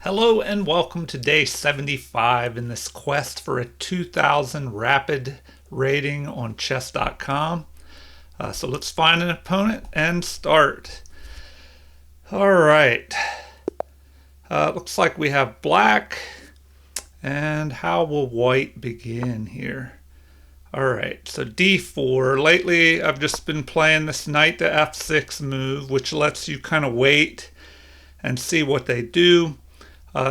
Hello and welcome to day 75 in this quest for a 2000 rapid rating on chess.com. So let's find an opponent and start. All right. Looks like we have black. And how will white begin here? All right, so d4. Lately, I've just been playing this knight to f6 move, which lets you kind of wait and see what they do.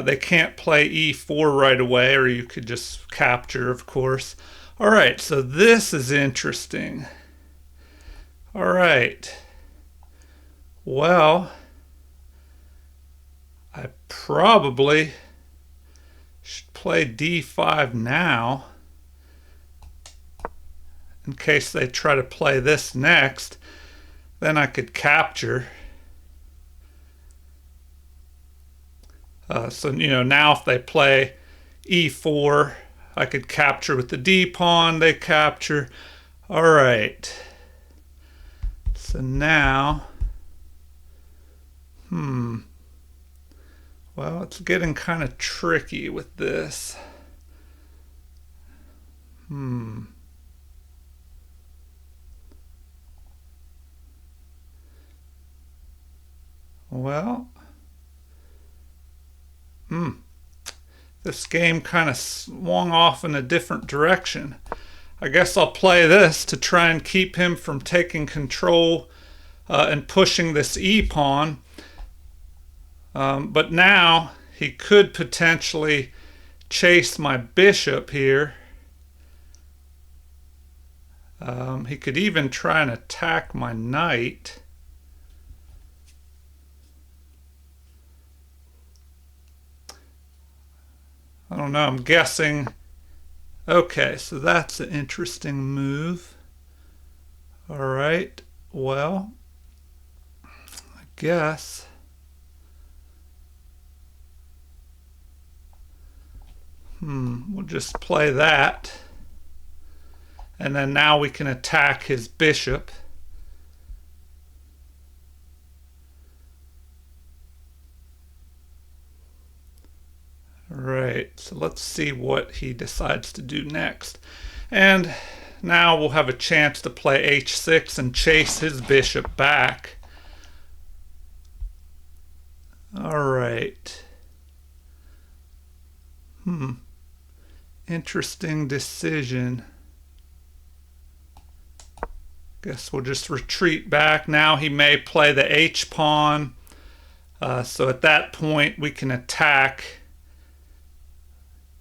They can't play e4 right away, or you could just capture, of course. All right, so this is interesting. All right. Well, I probably should play d5 now in case they try to play this next. Then I could capture. So, now if they play e4, I could capture with the d pawn. They capture. All right. So now, well, it's getting kind of tricky with this. Well, this game kind of swung off in a different direction. I guess I'll play this to try and keep him from taking control and pushing this e-pawn. But now he could potentially chase my bishop here. He could even try and attack my knight. I don't know, I'm guessing. Okay, so that's an interesting move. All right, well, I guess. We'll just play that. And then now we can attack his bishop. Right, so let's see what he decides to do next. And now we'll have a chance to play h6 and chase his bishop back. All right. Interesting decision. Guess we'll just retreat back. Now he may play the h-pawn. So at that point we can attack.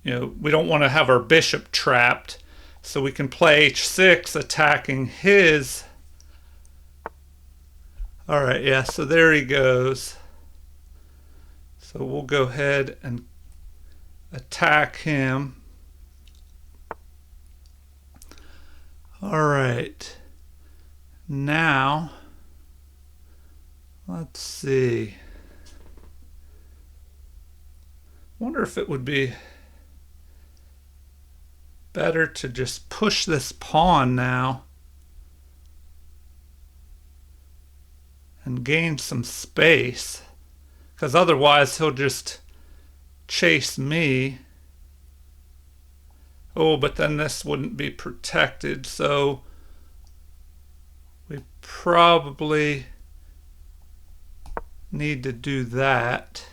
We don't want to have our bishop trapped, so we can play h6, attacking his. All right, yeah, so there he goes. So we'll go ahead and attack him. All right. Now, let's see. Wonder if it would be better to just push this pawn now and gain some space, because otherwise he'll just chase me. Oh, but then this wouldn't be protected, so we probably need to do that.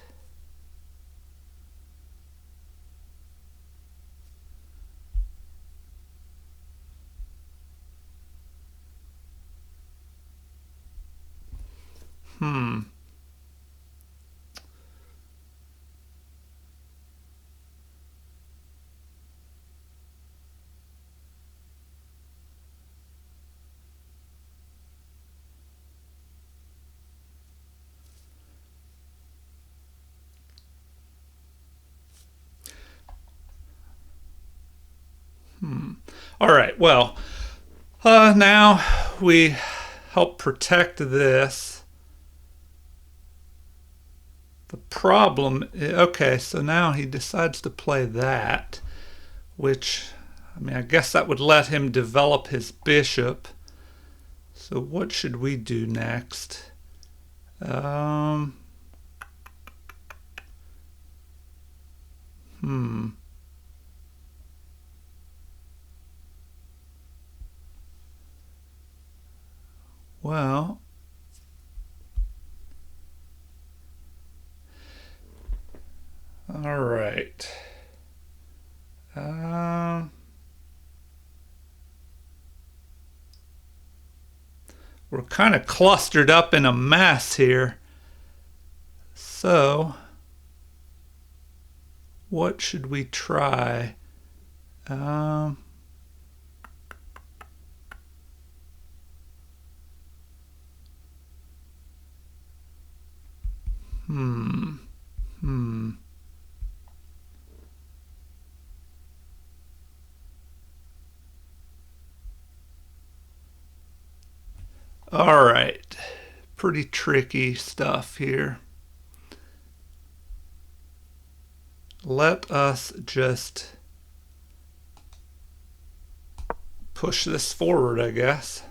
All right, well, now we help protect this. The problem, okay, so now he decides to play that, which, I guess that would let him develop his bishop. So what should we do next? Hmm. Well, all right. Um, we're kind of clustered up in a mess here. So, what should we try? Um, hmm. Hmm. All right. Pretty tricky stuff here. Let us just push this forward, I guess.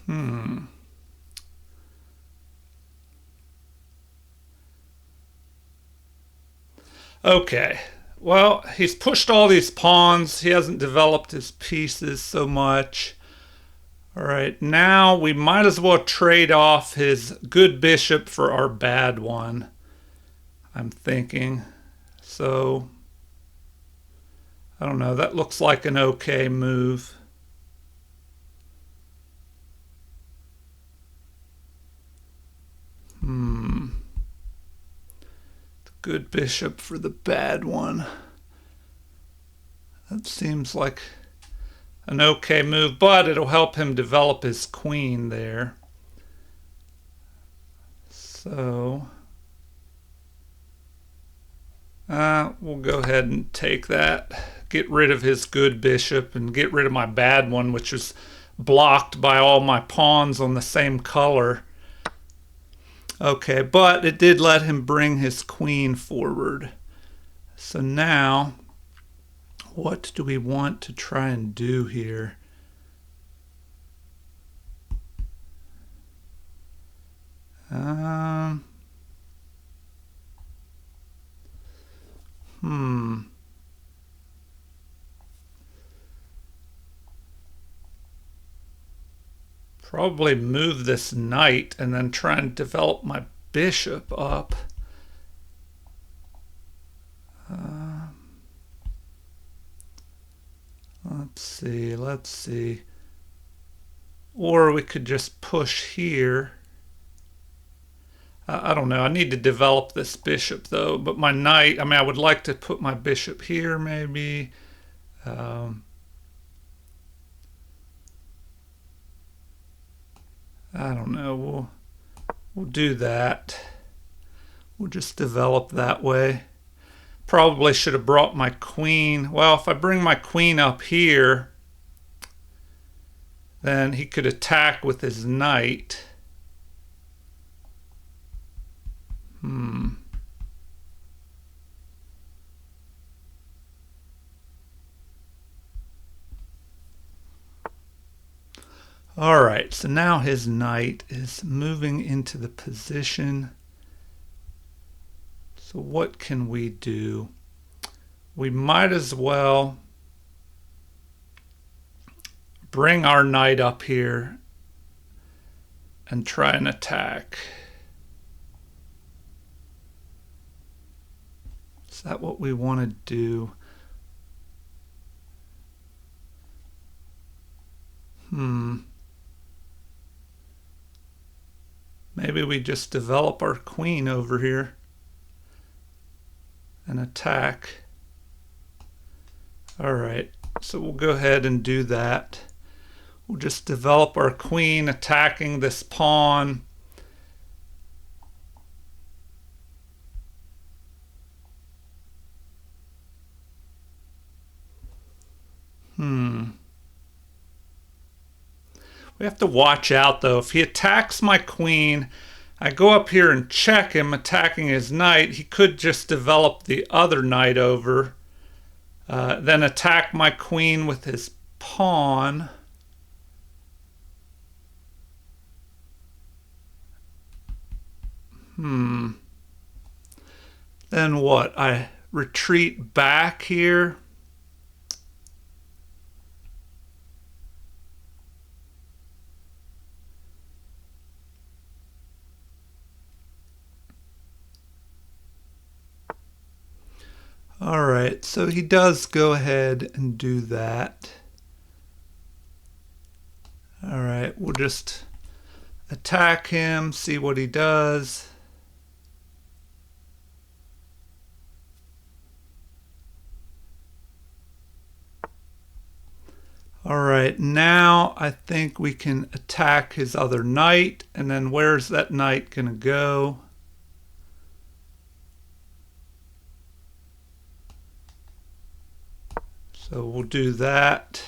Hmm. Okay. Well, he's pushed all these pawns. He hasn't developed his pieces so much. All right, now we might as well trade off his good bishop for our bad one, I'm thinking. So, I don't know. That looks like an okay move. Hmm. Good bishop for the bad one. That seems like an okay move, but it'll help him develop his queen there. So, we'll go ahead and take that. Get rid of his good bishop and get rid of my bad one, which is blocked by all my pawns on the same color. Okay, but it did let him bring his queen forward. So now, what do we want to try and do here? Um, hmm. Probably move this knight and then try and develop my bishop up. Let's see, let's see. Or we could just push here. I don't know. I need to develop this bishop though. But my knight, I mean, I would like to put my bishop here maybe. Um, I don't know. We'll do that. We'll just develop that way. Probably should have brought my queen. Well, if I bring my queen up here, then he could attack with his knight. Hmm. All right, so now his knight is moving into the position. So what can we do? We might as well bring our knight up here and try an attack. Is that what we want to do? Maybe we just develop our queen over here and attack. All right, so we'll go ahead and do that. We'll just develop our queen attacking this pawn. We have to watch out though. If he attacks my queen, I go up here and check him attacking his knight. He could just develop the other knight over, then attack my queen with his pawn. Then what? I retreat back here. All right, so he does go ahead and do that. All right, we'll just attack him, see what he does. All right, now I think we can attack his other knight, and then where's that knight gonna go? So we'll do that.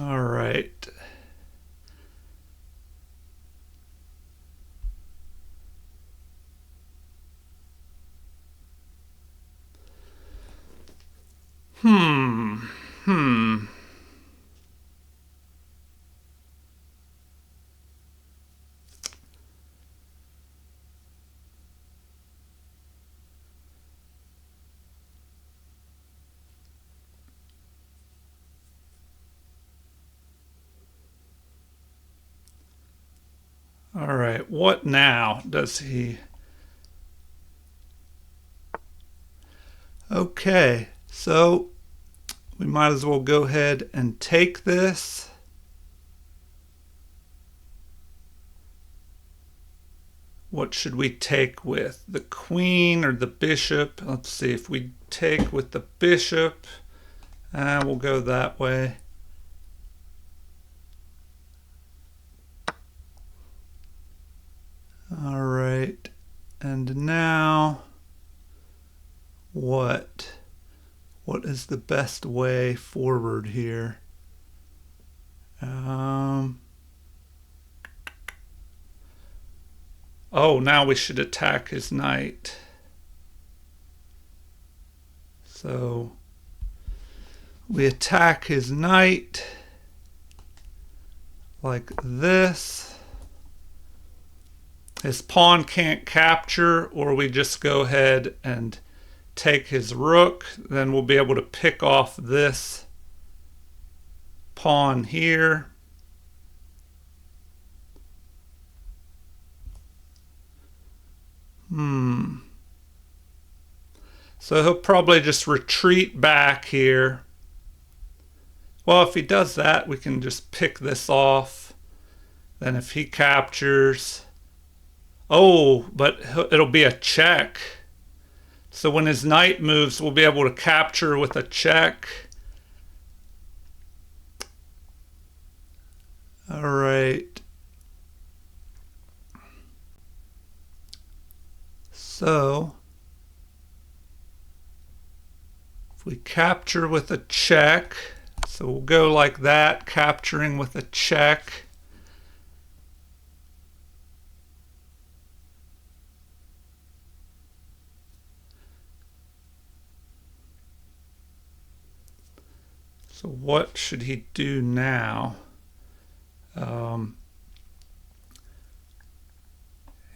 All right. All right, what now does he? Okay, so we might as well go ahead and take this. What should we take with? The queen or the bishop? Let's see, if we take with the bishop, we'll go that way. All right, and now what? What is the best way forward here? Oh, now we should attack his knight. So we attack his knight like this. His pawn can't capture, or we just go ahead and take his rook. Then we'll be able to pick off this pawn here. So he'll probably just retreat back here. Well, if he does that, we can just pick this off. Then if he captures... Oh, but it'll be a check. So when his knight moves, we'll be able to capture with a check. All right. So if we capture with a check, so we'll go like that, capturing with a check. So what should he do now?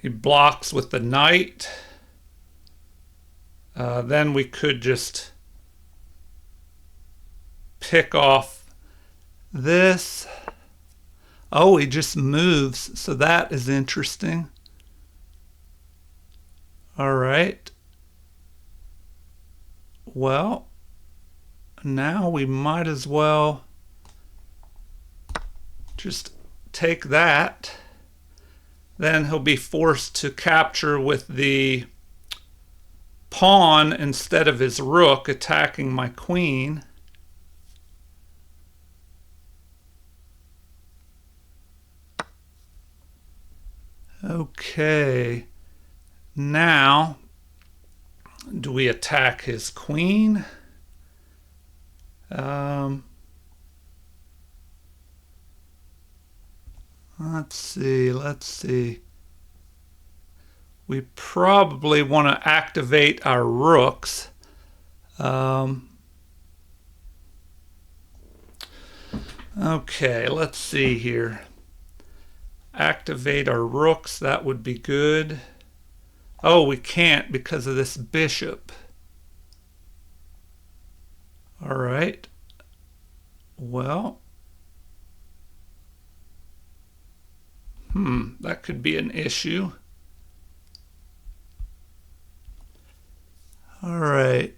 He blocks with the knight. Then we could just pick off this. Oh, he just moves, so that is interesting. All right. Well, now we might as well just take that. Then he'll be forced to capture with the pawn instead of his rook attacking my queen. Okay. Now, do we attack his queen? Let's see. We probably want to activate our rooks. Okay, let's see here. Activate our rooks, that would be good. Oh, we can't because of this bishop. All right. Well, that could be an issue. All right.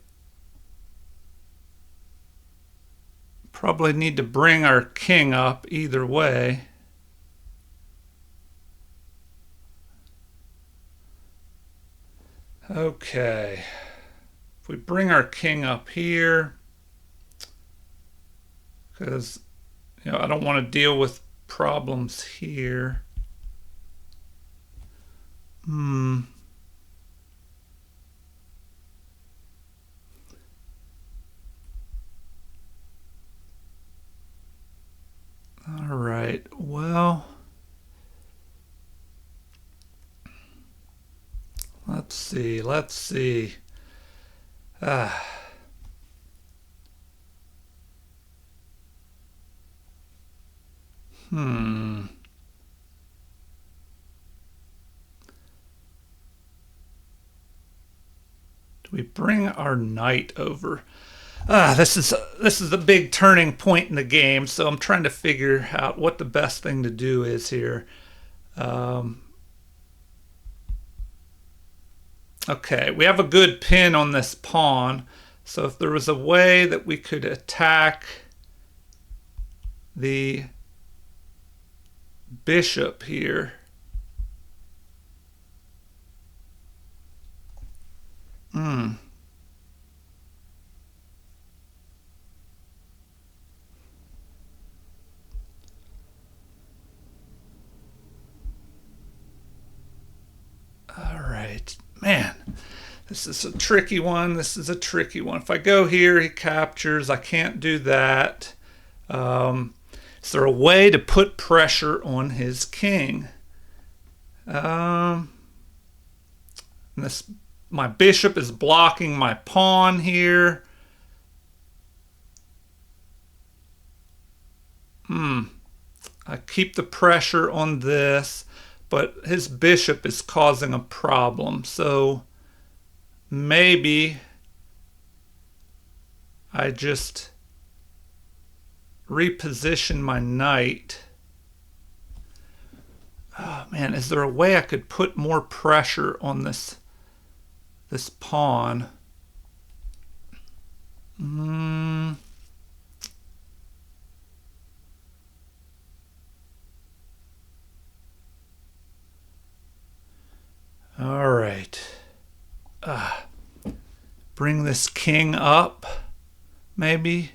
Probably need to bring our king up either way. Okay. If we bring our king up here, because I don't want to deal with problems here. All right. Well, let's see. Do we bring our knight over? This is a big turning point in the game, so I'm trying to figure out what the best thing to do is here. Okay, we have a good pin on this pawn, so if there was a way that we could attack the bishop here. All right, man. This is a tricky one. If I go here, he captures. I can't do that. Is there a way to put pressure on his king? My bishop is blocking my pawn here. I keep the pressure on this, but his bishop is causing a problem. So maybe I just reposition my knight. Oh man, is there a way I could put more pressure on this pawn? All right. Bring this king up, maybe.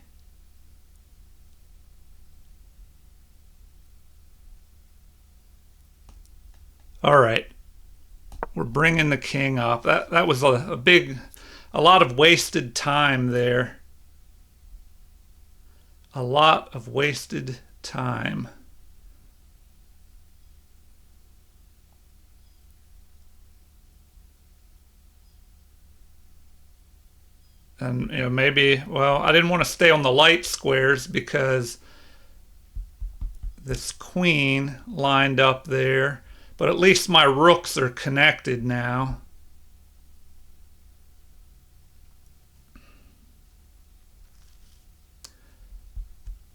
All right. We're bringing the king up. That was a lot of wasted time there. A lot of wasted time. And maybe, well, I didn't want to stay on the light squares because this queen lined up there, but at least my rooks are connected now.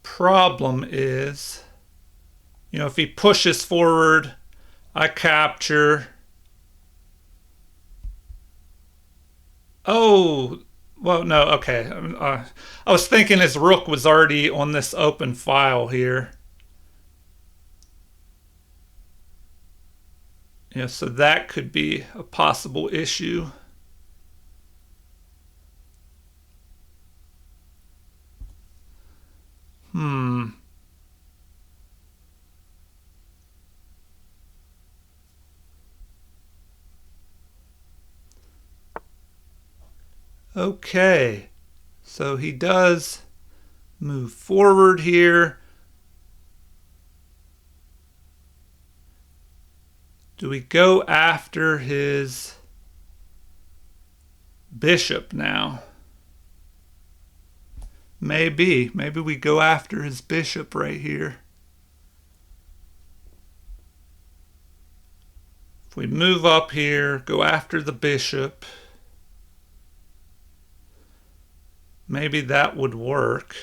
Problem is, if he pushes forward, I capture. Oh, well, no, okay. I was thinking his rook was already on this open file here. So that could be a possible issue. Okay, so he does move forward here. Do we go after his bishop now? Maybe we go after his bishop right here. If we move up here, go after the bishop, maybe that would work.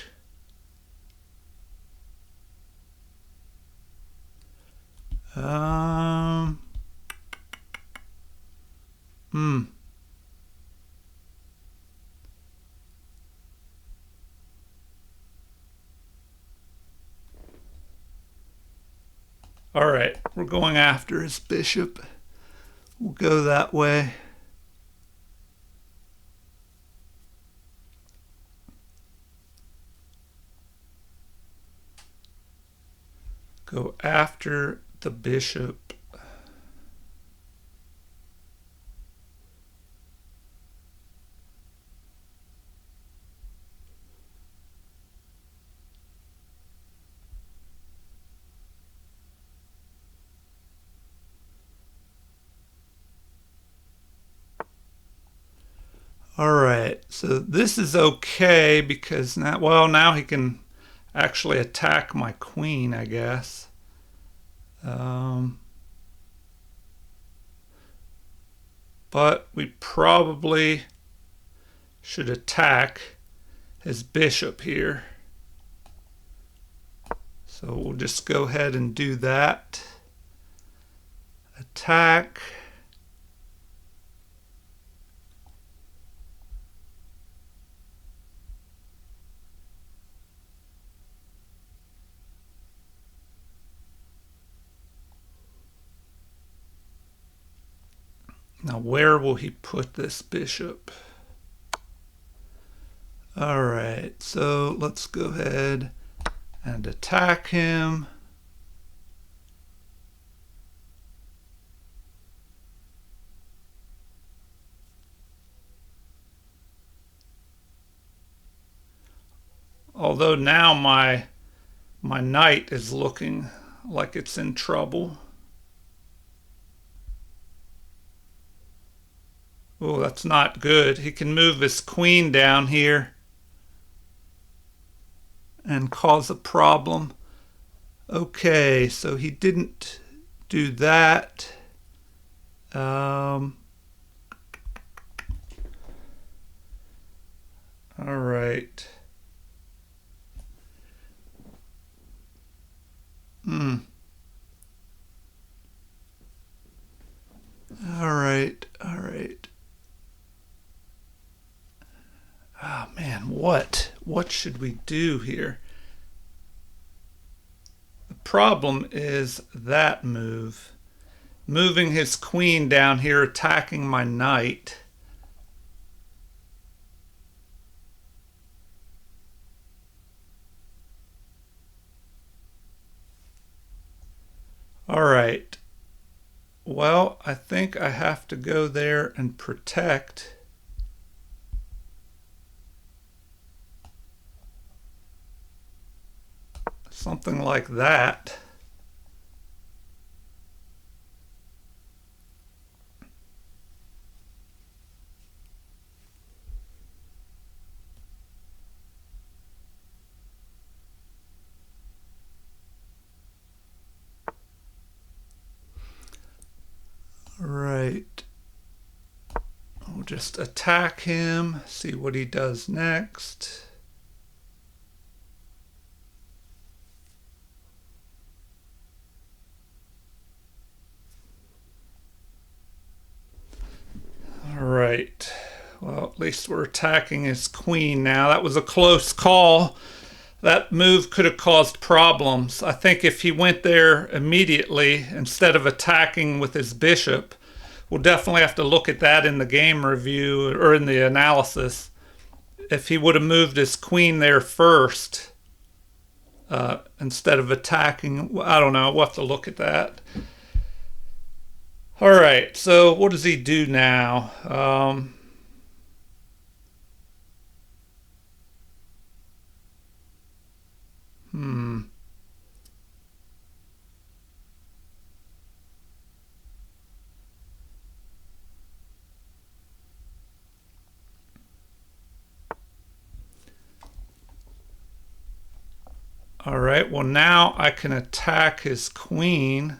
All right, we're going after his bishop. We'll go that way. Go after the bishop. All right, so this is okay because now he can actually attack my queen, I guess. But we probably should attack his bishop here. So we'll just go ahead and do that. Attack. Now, where will he put this bishop? All right, so let's go ahead and attack him. Although now my knight is looking like it's in trouble. Oh, that's not good. He can move his queen down here and cause a problem. Okay, so he didn't do that. All right. All right. Oh man, what should we do here? The problem is that move. Moving his queen down here, attacking my knight. All right. Well, I think I have to go there and protect. Something like that. All right. We'll just attack him, see what he does next. All right. Well, at least we're attacking his queen now. That was a close call. That move could have caused problems. I think if he went there immediately instead of attacking with his bishop, we'll definitely have to look at that in the game review or in the analysis. If he would have moved his queen there first instead of attacking, I don't know. We'll have to look at that. All right, so what does he do now? All right, well now I can attack his queen,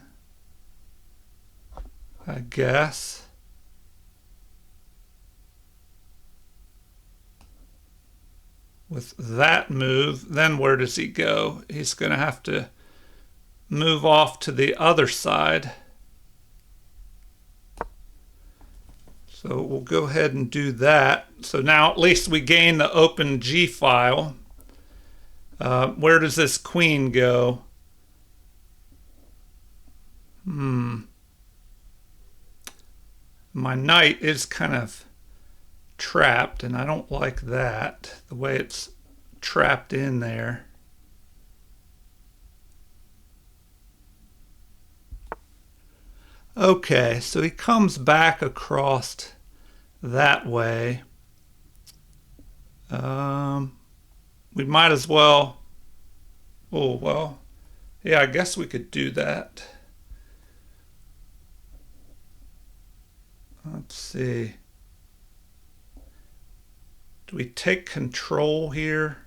I guess. With that move, then where does he go? He's going to have to move off to the other side. So we'll go ahead and do that. So now at least we gain the open G file. Where does this queen go? My knight is kind of trapped, and I don't like that, the way it's trapped in there. Okay, so he comes back across that way. We might as well, oh well, yeah, I guess we could do that. Let's see. Do we take control here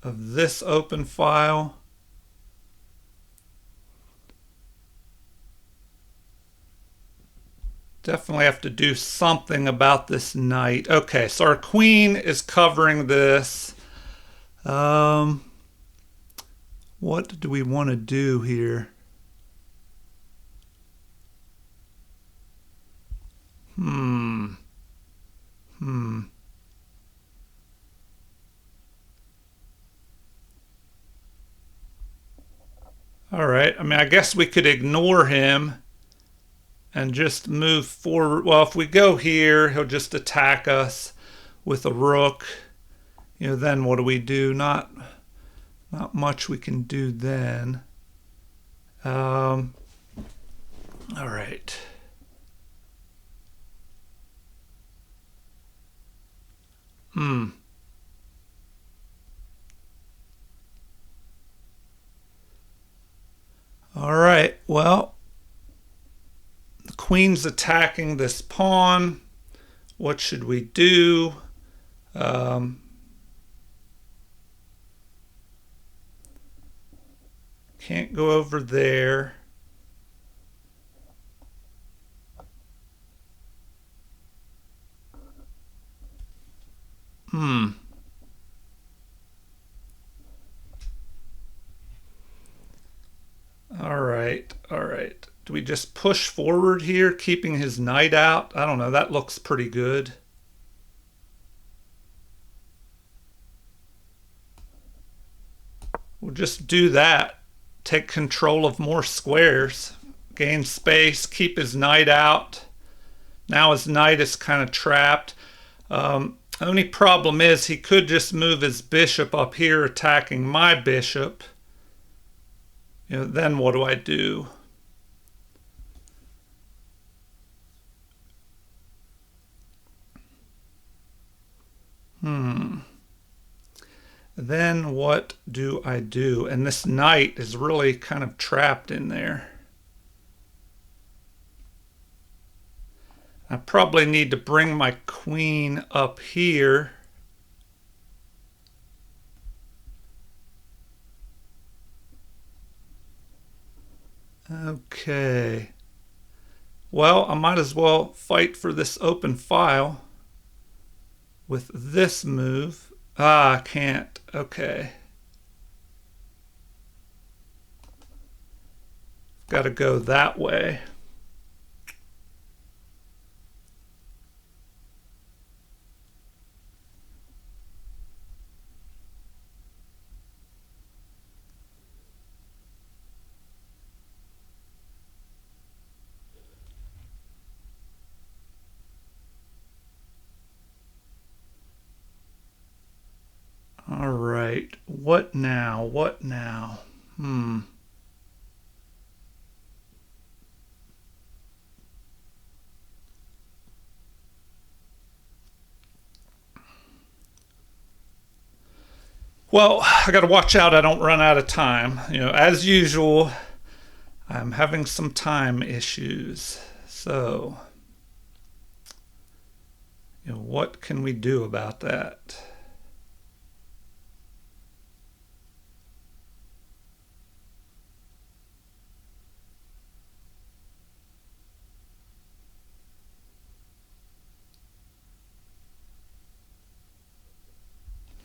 of this open file? Definitely have to do something about this knight. Okay, so our queen is covering this. What do we want to do here? All right, I mean, I guess we could ignore him and just move forward. Well, if we go here, he'll just attack us with a rook. You know, then what do we do? Not much we can do then. All right. All right, well, the queen's attacking this pawn. What should we do? Can't go over there. All right. Do we just push forward here, keeping his knight out? I don't know. That looks pretty good. We'll just do that. Take control of more squares. Gain space, keep his knight out. Now his knight is kind of trapped. Only problem is he could just move his bishop up here, attacking my bishop. You know, then what do I do? Then what do I do? And this knight is really kind of trapped in there. I probably need to bring my queen up here. Okay. Well, I might as well fight for this open file with this move. Ah, I can't. Okay. Got to go that way. All right. What now? What now? Well, I got to watch out I don't run out of time. You know, as usual, I'm having some time issues. So, you know, what can we do about that?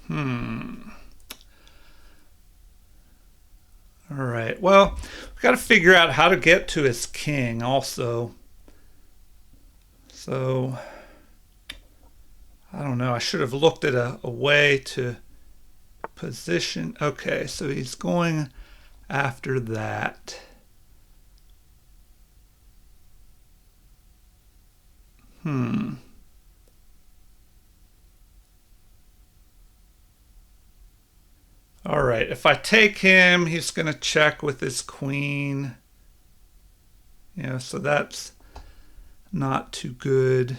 All right. Well, we've got to figure out how to get to his king also. So, I don't know. I should have looked at a way to position. Okay, so he's going after that. All right, if I take him, he's going to check with his queen. Yeah, so that's not too good.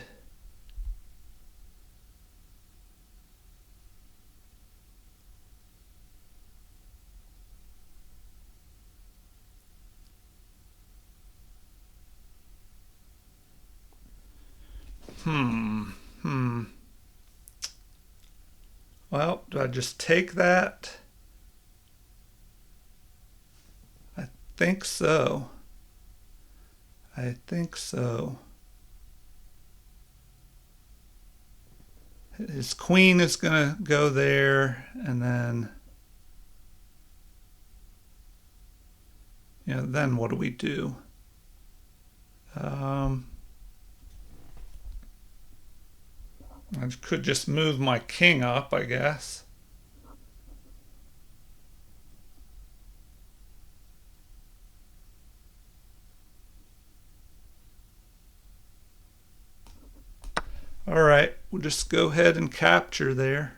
Well, do I just take that? I think so. I think so. His queen is going to go there, and then, then what do we do? I could just move my king up, I guess. All right, we'll just go ahead and capture there.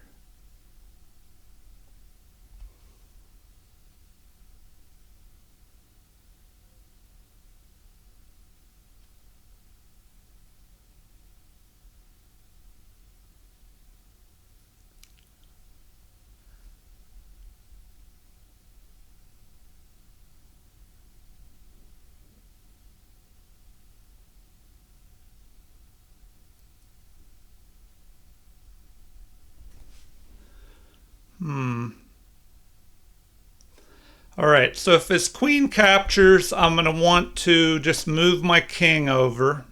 All right, so if his queen captures, I'm going to want to just move my king over.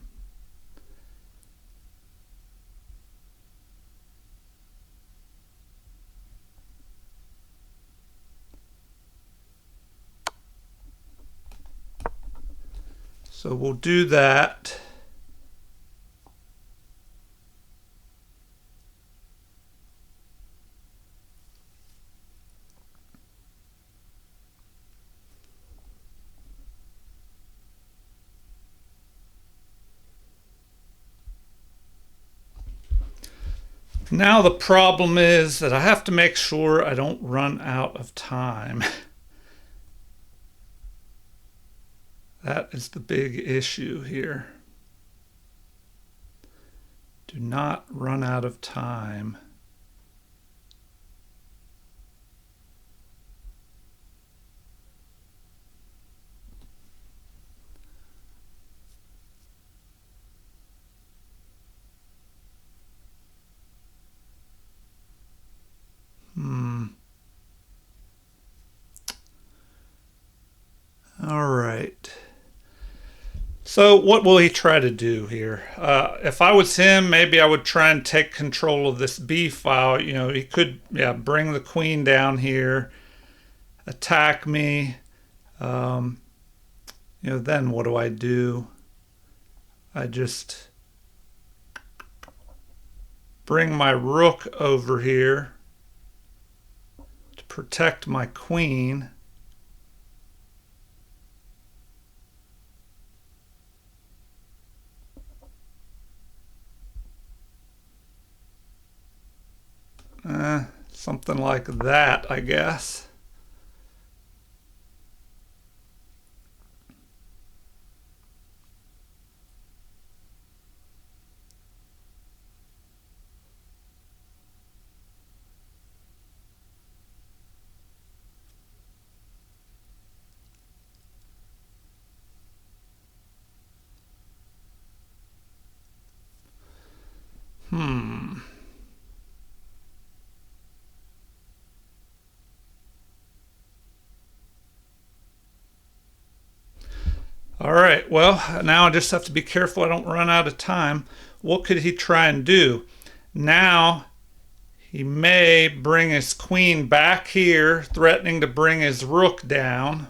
So we'll do that. Now the problem is that I have to make sure I don't run out of time. That is the big issue here. Do not run out of time. All right. So what will he try to do here? If I was him, maybe I would try and take control of this B file. He could, bring the queen down here, attack me. Then what do? I just bring my rook over here to protect my queen. Something like that, I guess. All right, well, now I just have to be careful I don't run out of time. What could he try and do? Now He may bring his queen back here, threatening to bring his rook down.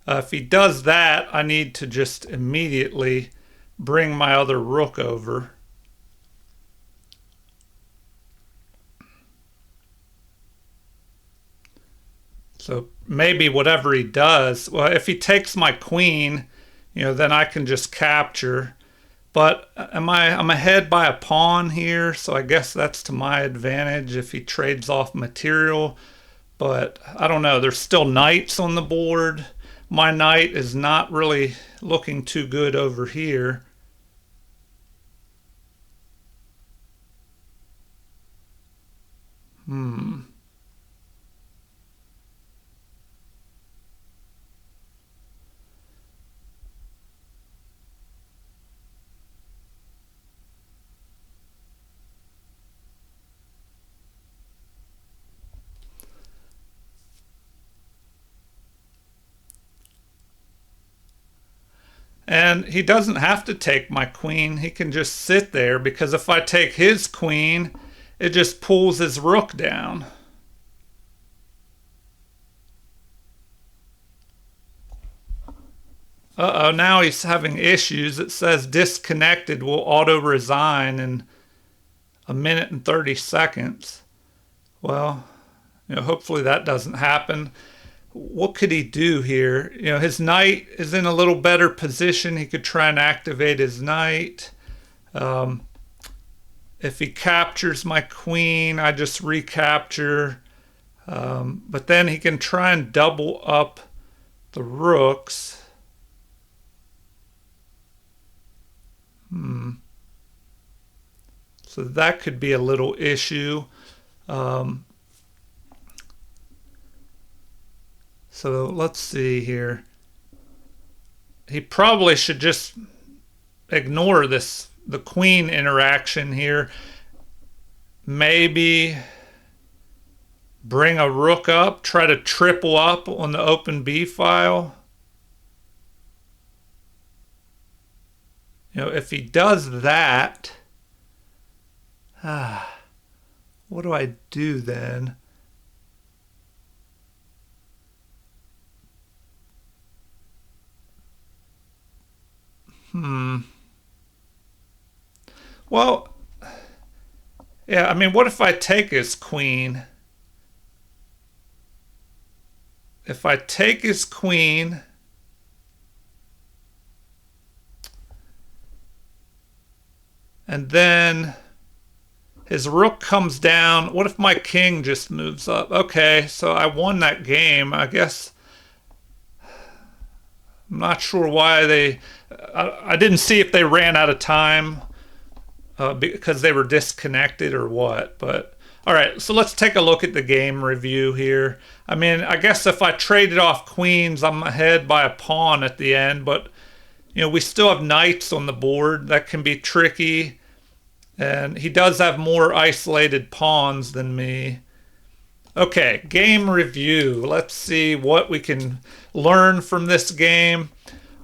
If he does that, I need to just immediately bring my other rook over. So maybe whatever he does, well, if he takes my queen, then I can just capture. But I'm ahead by a pawn here, so I guess that's to my advantage if he trades off material. But I don't know, there's still knights on the board. My knight is not really looking too good over here. And he doesn't have to take my queen. He can just sit there, because if I take his queen, it just pulls his rook down. Uh-oh, now he's having issues. It says disconnected, will auto-resign in 1 minute and 30 seconds. Well, hopefully that doesn't happen. What could he do here? His knight is in a little better position. He could try and activate his knight. If he captures my queen, I just recapture. But then he can try and double up the rooks. So that could be a little issue. So let's see here. He probably should just ignore the queen interaction here. Maybe bring a rook up, try to triple up on the open B file. If he does that, what do I do then? Well, yeah, I mean, what if I take his queen? If I take his queen, and then his rook comes down, what if my king just moves up? Okay, so I won that game. I guess I'm not sure why I didn't see if they ran out of time because they were disconnected or what. But all right, so let's take a look at the game review here. I mean, I guess if I traded off queens, I'm ahead by a pawn at the end. But, we still have knights on the board. That can be tricky. And he does have more isolated pawns than me. Okay, game review. Let's see what we can learn from this game.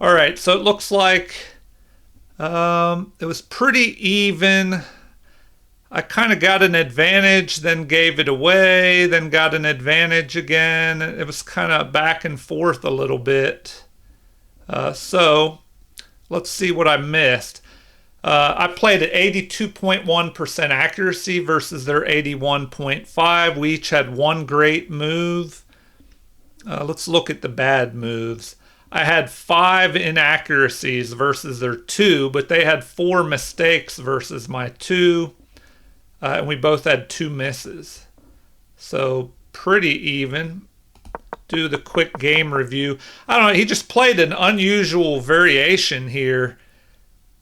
All right, so it looks like it was pretty even. I kind of got an advantage, then gave it away, then got an advantage again. It was kind of back and forth a little bit. So let's see what I missed. I played at 82.1% accuracy versus their 81.5. We each had one great move. Let's look at the bad moves. I had 5 inaccuracies versus their 2, but they had 4 mistakes versus my 2. And we both had 2 misses. So pretty even. Do the quick game review. I don't know, he just played an unusual variation here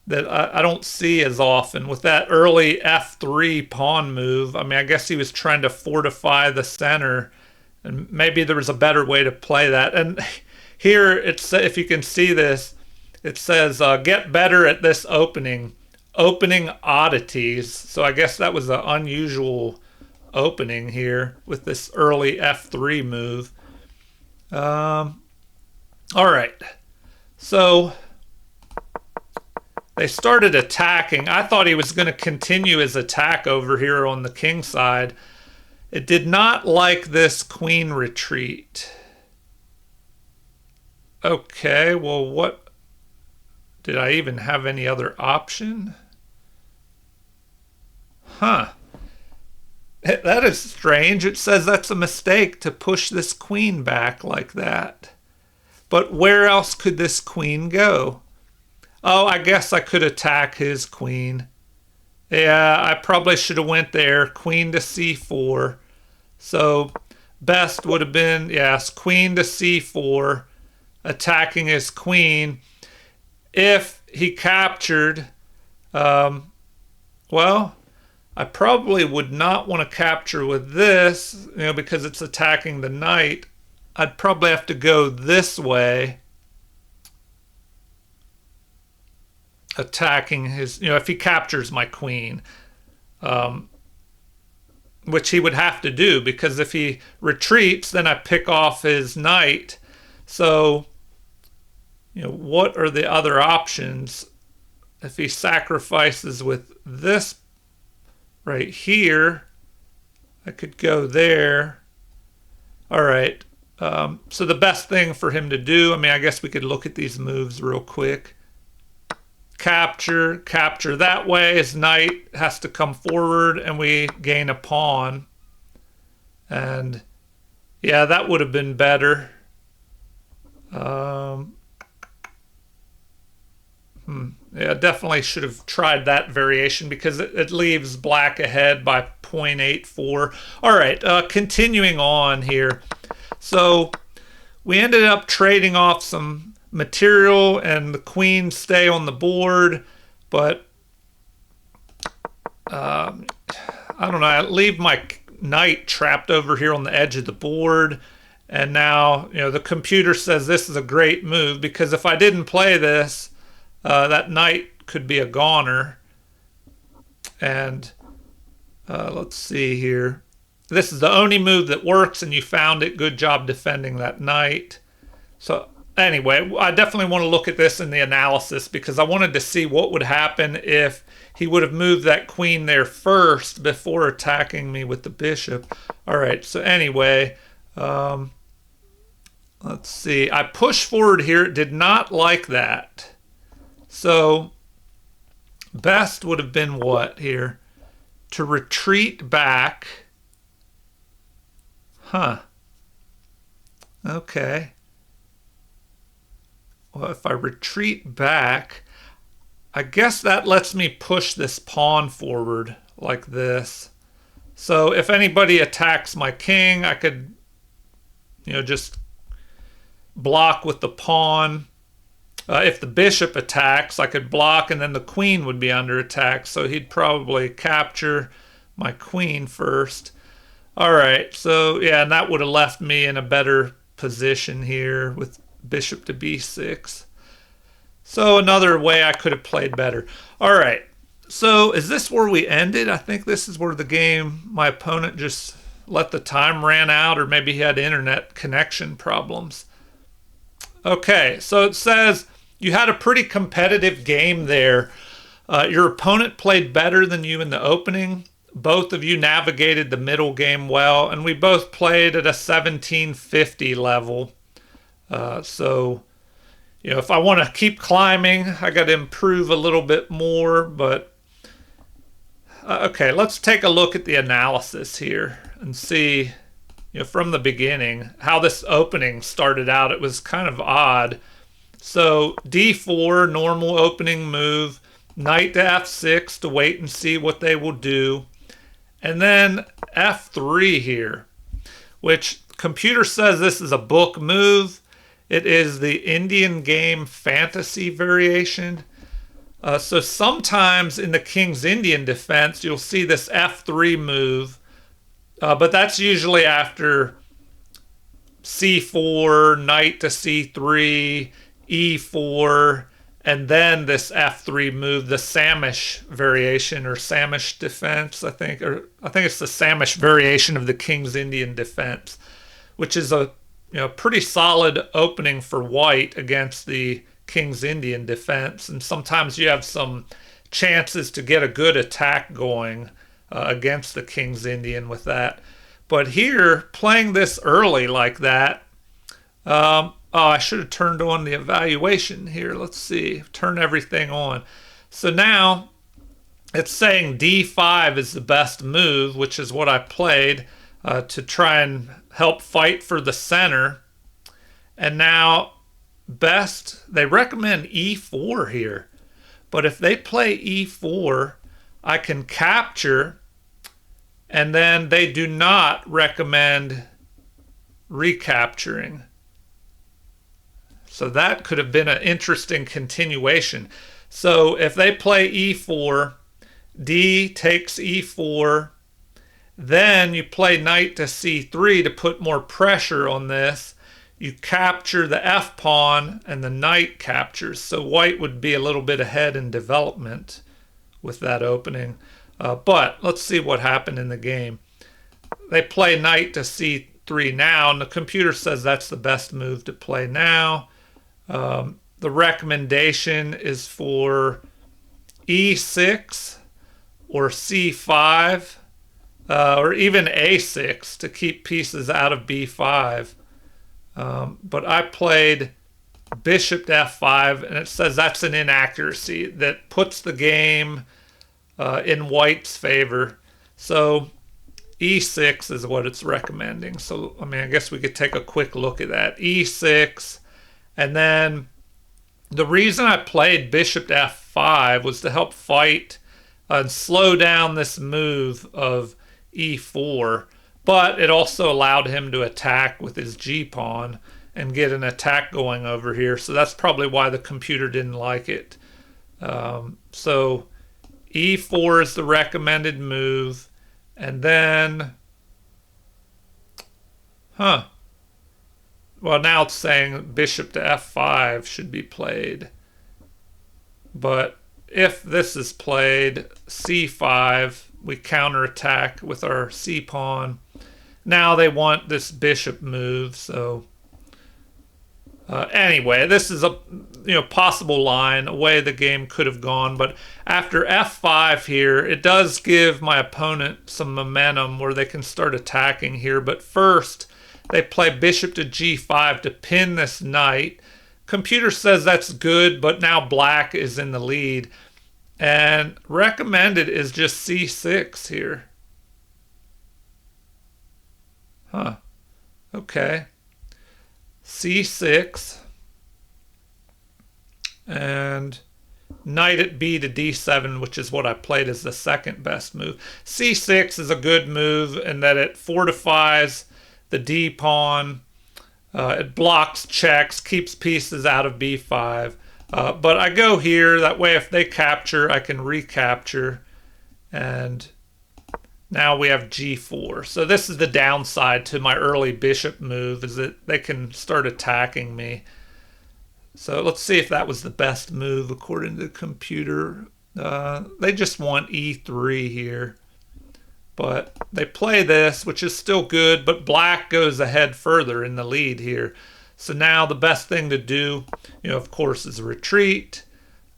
that I don't see as often with that early F3 pawn move. I mean, I guess he was trying to fortify the center, and maybe there was a better way to play that. And here, if you can see this, it says, get better at this opening oddities. So I guess that was an unusual opening here with this early F3 move. All right. So they started attacking. I thought he was going to continue his attack over here on the king side. It did not like this queen retreat. Okay, well, what? Did I even have any other option? Huh. That is strange. It says that's a mistake to push this queen back like that. But where else could this queen go? Oh, I guess I could attack his queen. Yeah, I probably should have went there. Queen to c4. So best would have been, yes, queen to c4, attacking his queen. If he captured, well, I probably would not want to capture with this, because it's attacking the knight. I'd probably have to go this way, attacking his, if he captures my queen, which he would have to do, because if he retreats, then I pick off his knight. So, what are the other options? If he sacrifices with this right here, I could go there. All right. So the best thing for him to do, I guess we could look at these moves real quick. Capture that way. His knight has to come forward and we gain a pawn. And yeah, that would have been better. Yeah, definitely should have tried that variation because it leaves black ahead by 0.84. All right, continuing on here. So we ended up trading off some material and the queen stay on the board, but I don't know, I leave my knight trapped over here on the edge of the board. And now, the computer says this is a great move because if I didn't play this, that knight could be a goner. And let's see here. This is the only move that works and you found it. Good job defending that knight. So anyway, I definitely want to look at this in the analysis because I wanted to see what would happen if he would have moved that queen there first before attacking me with the bishop. All right, so anyway, let's see. I pushed forward here. It did not like that. So best would have been what here? To retreat back. Huh. Okay. Well, if I retreat back, I guess that lets me push this pawn forward like this. So if anybody attacks my king, I could, just block with the pawn. If the bishop attacks, I could block and then the queen would be under attack. So he'd probably capture my queen first. All right, so yeah, and that would have left me in a better position here with bishop to b6. So another way I could have played better. All right, so is this where we ended? I think this is where the game, my opponent just let the time ran out, or maybe he had internet connection problems. Okay, so it says you had a pretty competitive game there. Your opponent played better than you in the opening. Both of you navigated the middle game well, and we both played at a 1750 level. So, if I want to keep climbing, I got to improve a little bit more. But, okay, let's take a look at the analysis here and see, from the beginning, how this opening started out. It was kind of odd. So, d4, normal opening move, knight to f6 to wait and see what they will do. And then f3 here, which computer says this is a book move. It is the Indian game fantasy variation. So sometimes in the King's Indian defense, you'll see this f3 move, but that's usually after c4, knight to c3, e4, and then this f3 move, the Samish variation or Samish defense, I think it's the Samish variation of the King's Indian defense, which is a pretty solid opening for white against the King's Indian defense, and sometimes you have some chances to get a good attack going against the King's Indian with that. But here, playing this early like that, oh, I should have turned on the evaluation here. Let's see, turn everything on. So now it's saying D5 is the best move, which is what I played to try and help fight for the center. And now best, they recommend E4 here. But if they play E4, I can capture, and then they do not recommend recapturing. So that could have been an interesting continuation. So if they play E4, D takes E4, then you play knight to C3 to put more pressure on this. You capture the F pawn and the knight captures. So white would be a little bit ahead in development with that opening. But let's see what happened in the game. They play knight to C3 now, and the computer says that's the best move to play now. The recommendation is for E6 or C5 or even A6 to keep pieces out of B5. But I played bishop to F5, and it says that's an inaccuracy that puts the game in white's favor. So E6 is what it's recommending. So, I mean, I guess we could take a quick look at that. E6, and then the reason I played bishop to F5 was to help fight and slow down this move of E4. But it also allowed him to attack with his G-pawn and get an attack going over here. So that's probably why the computer didn't like it. So E4 is the recommended move. And then, well, now it's saying bishop to F5 should be played. But if this is played, C5, we counterattack with our C-pawn. Now they want this bishop move, so anyway, this is a possible line, a way the game could have gone. But after F5 here, it does give my opponent some momentum where they can start attacking here. But first, they play bishop to G5 to pin this knight. Computer says that's good, but now black is in the lead. And recommended is just C6 here. Okay. C6. And knight at B to D7, which is what I played as the second best move. C6 is a good move in that it fortifies the D pawn. It blocks checks, keeps pieces out of B5. But I go here, that way if they capture, I can recapture. And now we have G4. So this is the downside to my early bishop move, is that they can start attacking me. So let's see if that was the best move according to the computer. They just want E3 here. But they play this, which is still good, but black goes ahead further in the lead here. So now the best thing to do, of course, is retreat.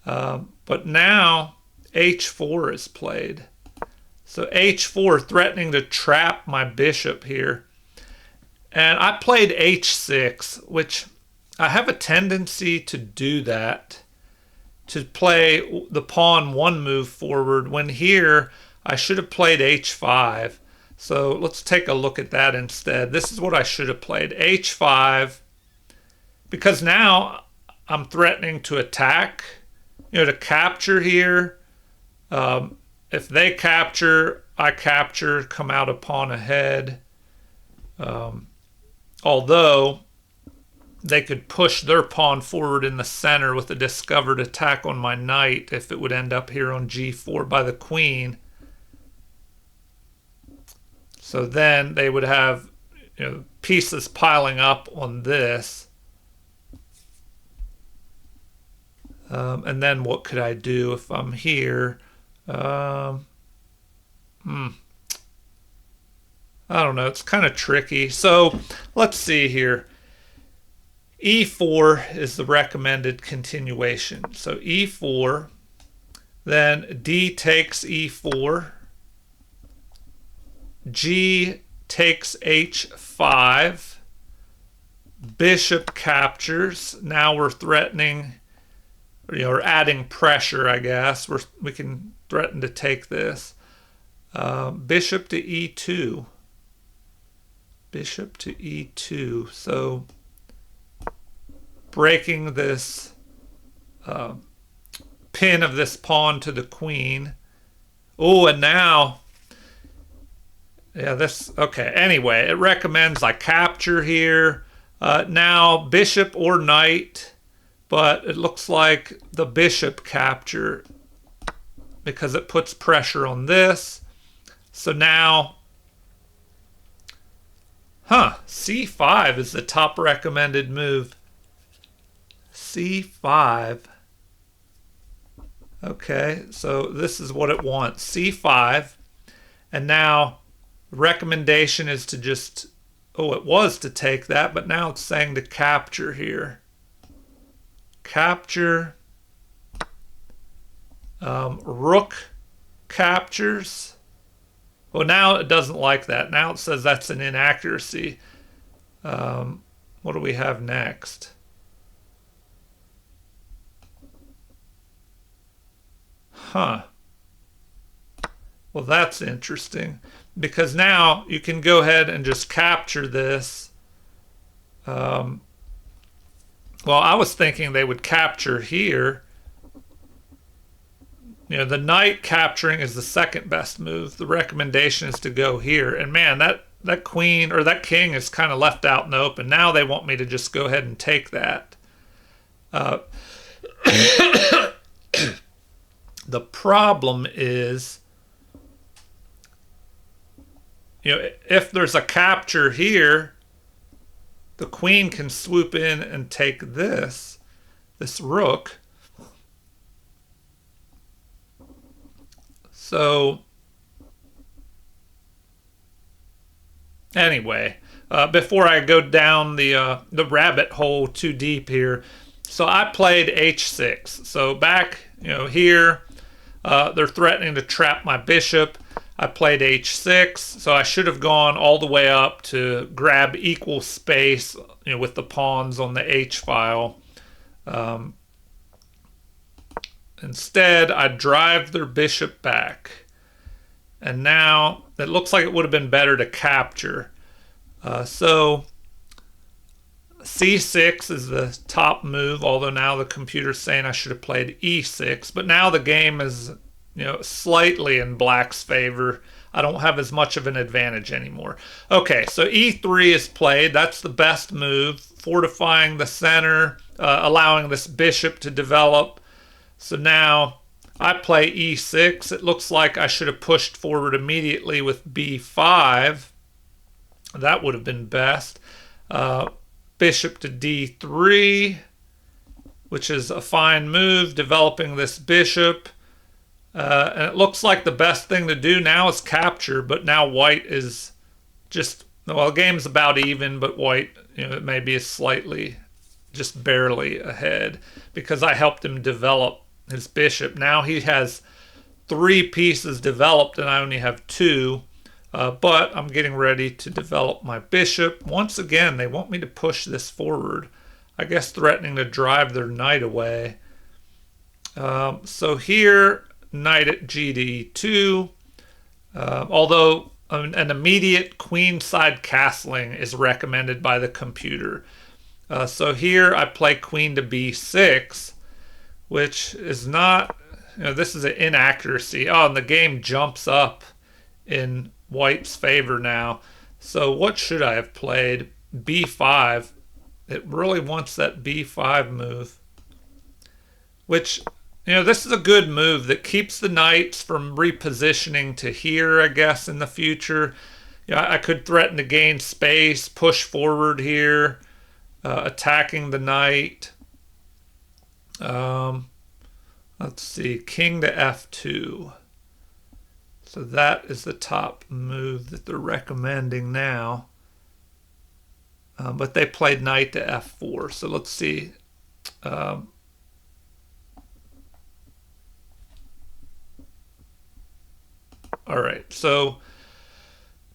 But now H4 is played. So H4 threatening to trap my bishop here. And I played H6, which I have a tendency to do that, to play the pawn one move forward, when here I should have played H5. So let's take a look at that instead. This is what I should have played, H5, because now I'm threatening to attack, to capture here. If they capture, I capture, come out a pawn ahead. Although they could push their pawn forward in the center with a discovered attack on my knight if it would end up here on G4 by the queen. So then they would have pieces piling up on this. And then what could I do if I'm here? I don't know. It's kind of tricky. So let's see here. e4 is the recommended continuation. So e4, then d takes e4, g takes h5, bishop captures. Now we're threatening, or adding pressure, I guess. We can threaten to take this. Bishop to e2. Bishop to e2. So breaking this pin of this pawn to the queen. Oh, and now, yeah, this, okay. Anyway, it recommends I capture here. Now, bishop or knight, but it looks like the bishop capture because it puts pressure on this. So now, c5 is the top recommended move. c5. Okay, so this is what it wants, c5. And now the recommendation is to just, it was to take that, but now it's saying to capture here. Capture. Rook captures. Well, now it doesn't like that. Now it says that's an inaccuracy. What do we have next? Well, that's interesting, because now you can go ahead and just capture this. Well, I was thinking they would capture here. The knight capturing is the second best move. The recommendation is to go here. And man, that queen or that king is kind of left out in the open. Now they want me to just go ahead and take that. The problem is, if there's a capture here, the queen can swoop in and take this rook. So anyway, before I go down the rabbit hole too deep here, so I played h6. So back, here, they're threatening to trap my bishop. I played h6, so I should have gone all the way up to grab equal space, with the pawns on the h file. Instead, I drive their bishop back. And now it looks like it would have been better to capture. So c6 is the top move, although now the computer's saying I should have played e6. But now the game is, slightly in black's favor. I don't have as much of an advantage anymore. Okay, so e3 is played. That's the best move, fortifying the center, allowing this bishop to develop. So now I play e6. It looks like I should have pushed forward immediately with b5. That would have been best. Bishop to d3, which is a fine move, developing this bishop. And it looks like the best thing to do now is capture, but now white is just, well, the game's about even, but white, maybe is slightly, just barely ahead, because I helped him develop his bishop. Now he has 3 pieces developed and I only have 2. But I'm getting ready to develop my bishop. Once again, they want me to push this forward. I guess threatening to drive their knight away. So here, knight at gd2. Although an immediate queenside castling is recommended by the computer. So here I play queen to b6, which is not, this is an inaccuracy. Oh, and the game jumps up in white's favor now. So what should I have played? b5. It really wants that b5 move, which, this is a good move that keeps the knights from repositioning to here, I guess, in the future. I could threaten to gain space, push forward here, attacking the knight. Let's see, king to f2. So that is the top move that they're recommending now. but they played knight to f4. So let's see. All right, so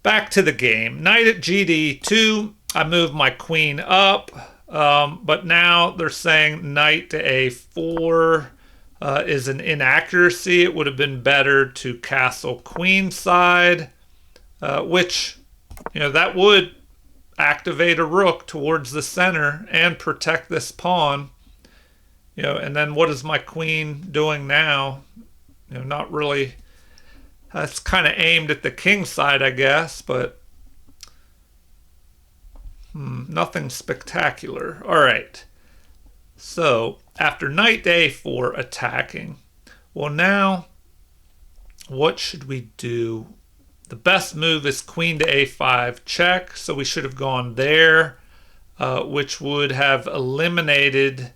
back to the game. Knight at gd2. I move my queen up, but now they're saying knight to a4 is an inaccuracy. It would have been better to castle queenside, which, that would activate a rook towards the center and protect this pawn. And then what is my queen doing now? Not really. That's kind of aimed at the king side, I guess, but nothing spectacular. All right. So after knight to a4 attacking, well, now what should we do? The best move is queen to a5 check, so we should have gone there, which would have eliminated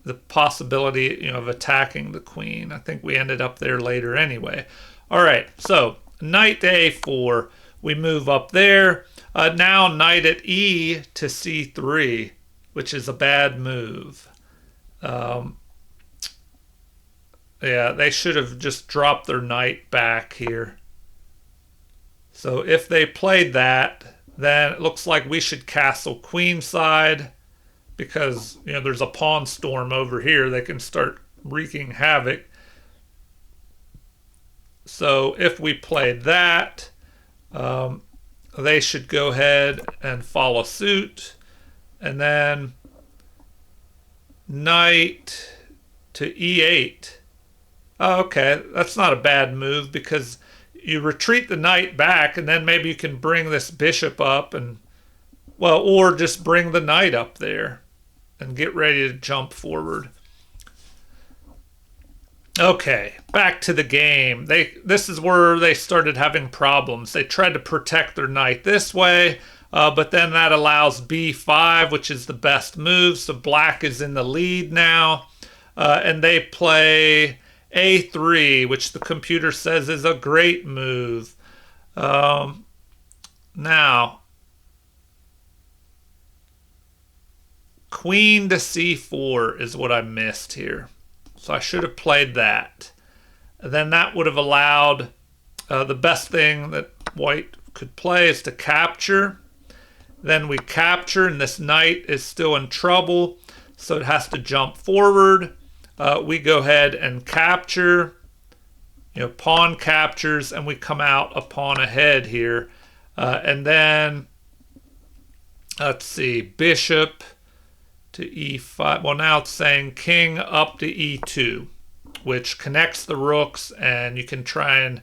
the possibility, of attacking the queen. I think we ended up there later anyway. All right, so knight to a4, we move up there. Now knight at e to c3, which is a bad move. Yeah, they should have just dropped their knight back here. So if they played that, then it looks like we should castle queenside, because there's a pawn storm over here. They can start wreaking havoc. So if we played that, they should go ahead and follow suit. And then knight to e8. Oh, okay, that's not a bad move, because you retreat the knight back, and then maybe you can bring this bishop up, and, well, or just bring the knight up there and get ready to jump forward. Okay, back to the game. This is where they started having problems. They tried to protect their knight this way, but then that allows b5, which is the best move, so black is in the lead now, and they play a3, which the computer says is a great move. Now, queen to c4 is what I missed here. So I should have played that. Then that would have allowed, the best thing that white could play is to capture. Then we capture, and this knight is still in trouble, so it has to jump forward. We go ahead and capture, pawn captures, and we come out a pawn ahead here. And then, let's see, bishop to e5. Well, now it's saying king up to e2, which connects the rooks, and you can try and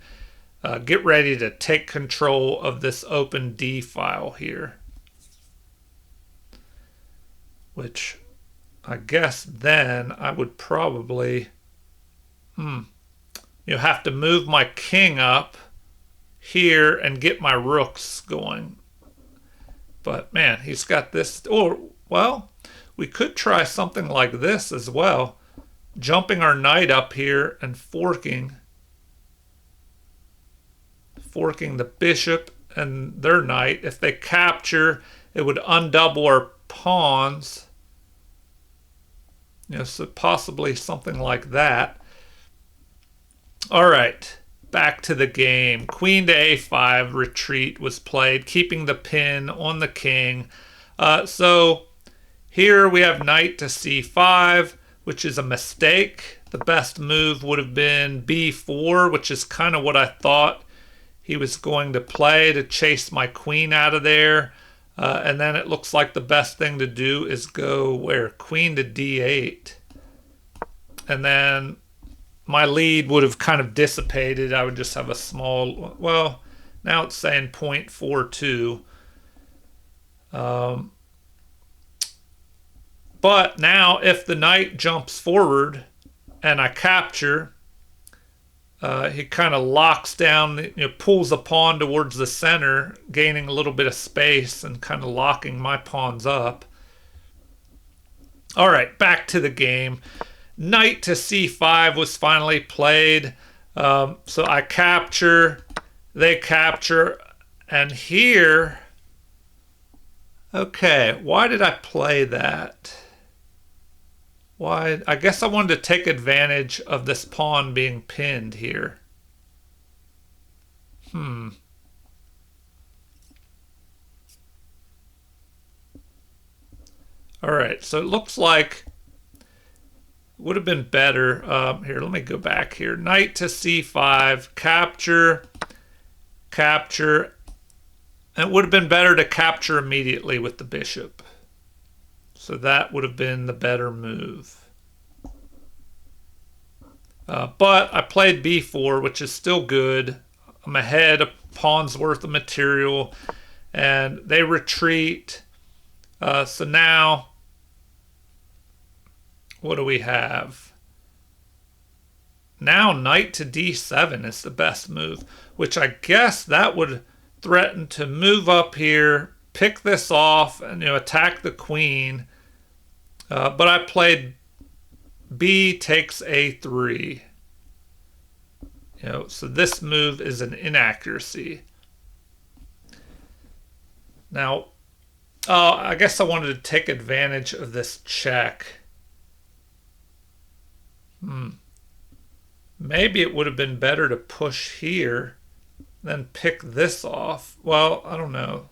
get ready to take control of this open d file here. Which, I guess then I would probably have to move my king up here and get my rooks going. But man, he's got this. Or, well, we could try something like this as well. Jumping our knight up here and forking the bishop and their knight. If they capture, it would undouble our pawns. So possibly something like that. All right, back to the game. Queen to a5 retreat was played, keeping the pin on the king. So here we have knight to c5, which is a mistake. The best move would have been b4, which is kind of what I thought he was going to play to chase my queen out of there. And then it looks like the best thing to do is go where? Queen to d8. And then my lead would have kind of dissipated. I would just have a small, well, now it's saying 0.42. But now if the knight jumps forward and I capture, he kind of locks down, pulls a pawn towards the center, gaining a little bit of space and kind of locking my pawns up. All right, back to the game. Knight to c5 was finally played. So I capture, they capture, and here Okay, why did I play that? Why? I guess I wanted to take advantage of this pawn being pinned here. All right, so it looks like would have been better. Here, let me go back here. Knight to c5, capture, capture. And it would have been better to capture immediately with the bishop. So that would have been the better move. But I played b4, which is still good. I'm ahead a pawn's worth of material. And they retreat. So now, what do we have? Now knight to d7 is the best move, which I guess that would threaten to move up here, pick this off, and attack the queen. But I played b takes a3. So this move is an inaccuracy. Now, I guess I wanted to take advantage of this check. Maybe it would have been better to push here than pick this off. Well, I don't know.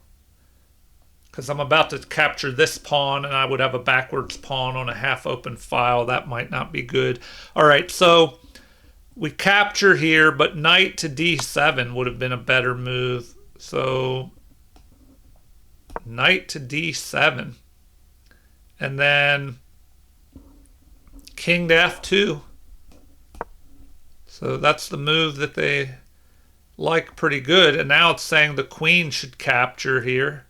Because I'm about to capture this pawn and I would have a backwards pawn on a half open file. That might not be good. All right, so we capture here, but knight to d7 would have been a better move. So knight to d7. And then king to f2. So that's the move that they like pretty good. And now it's saying the queen should capture here.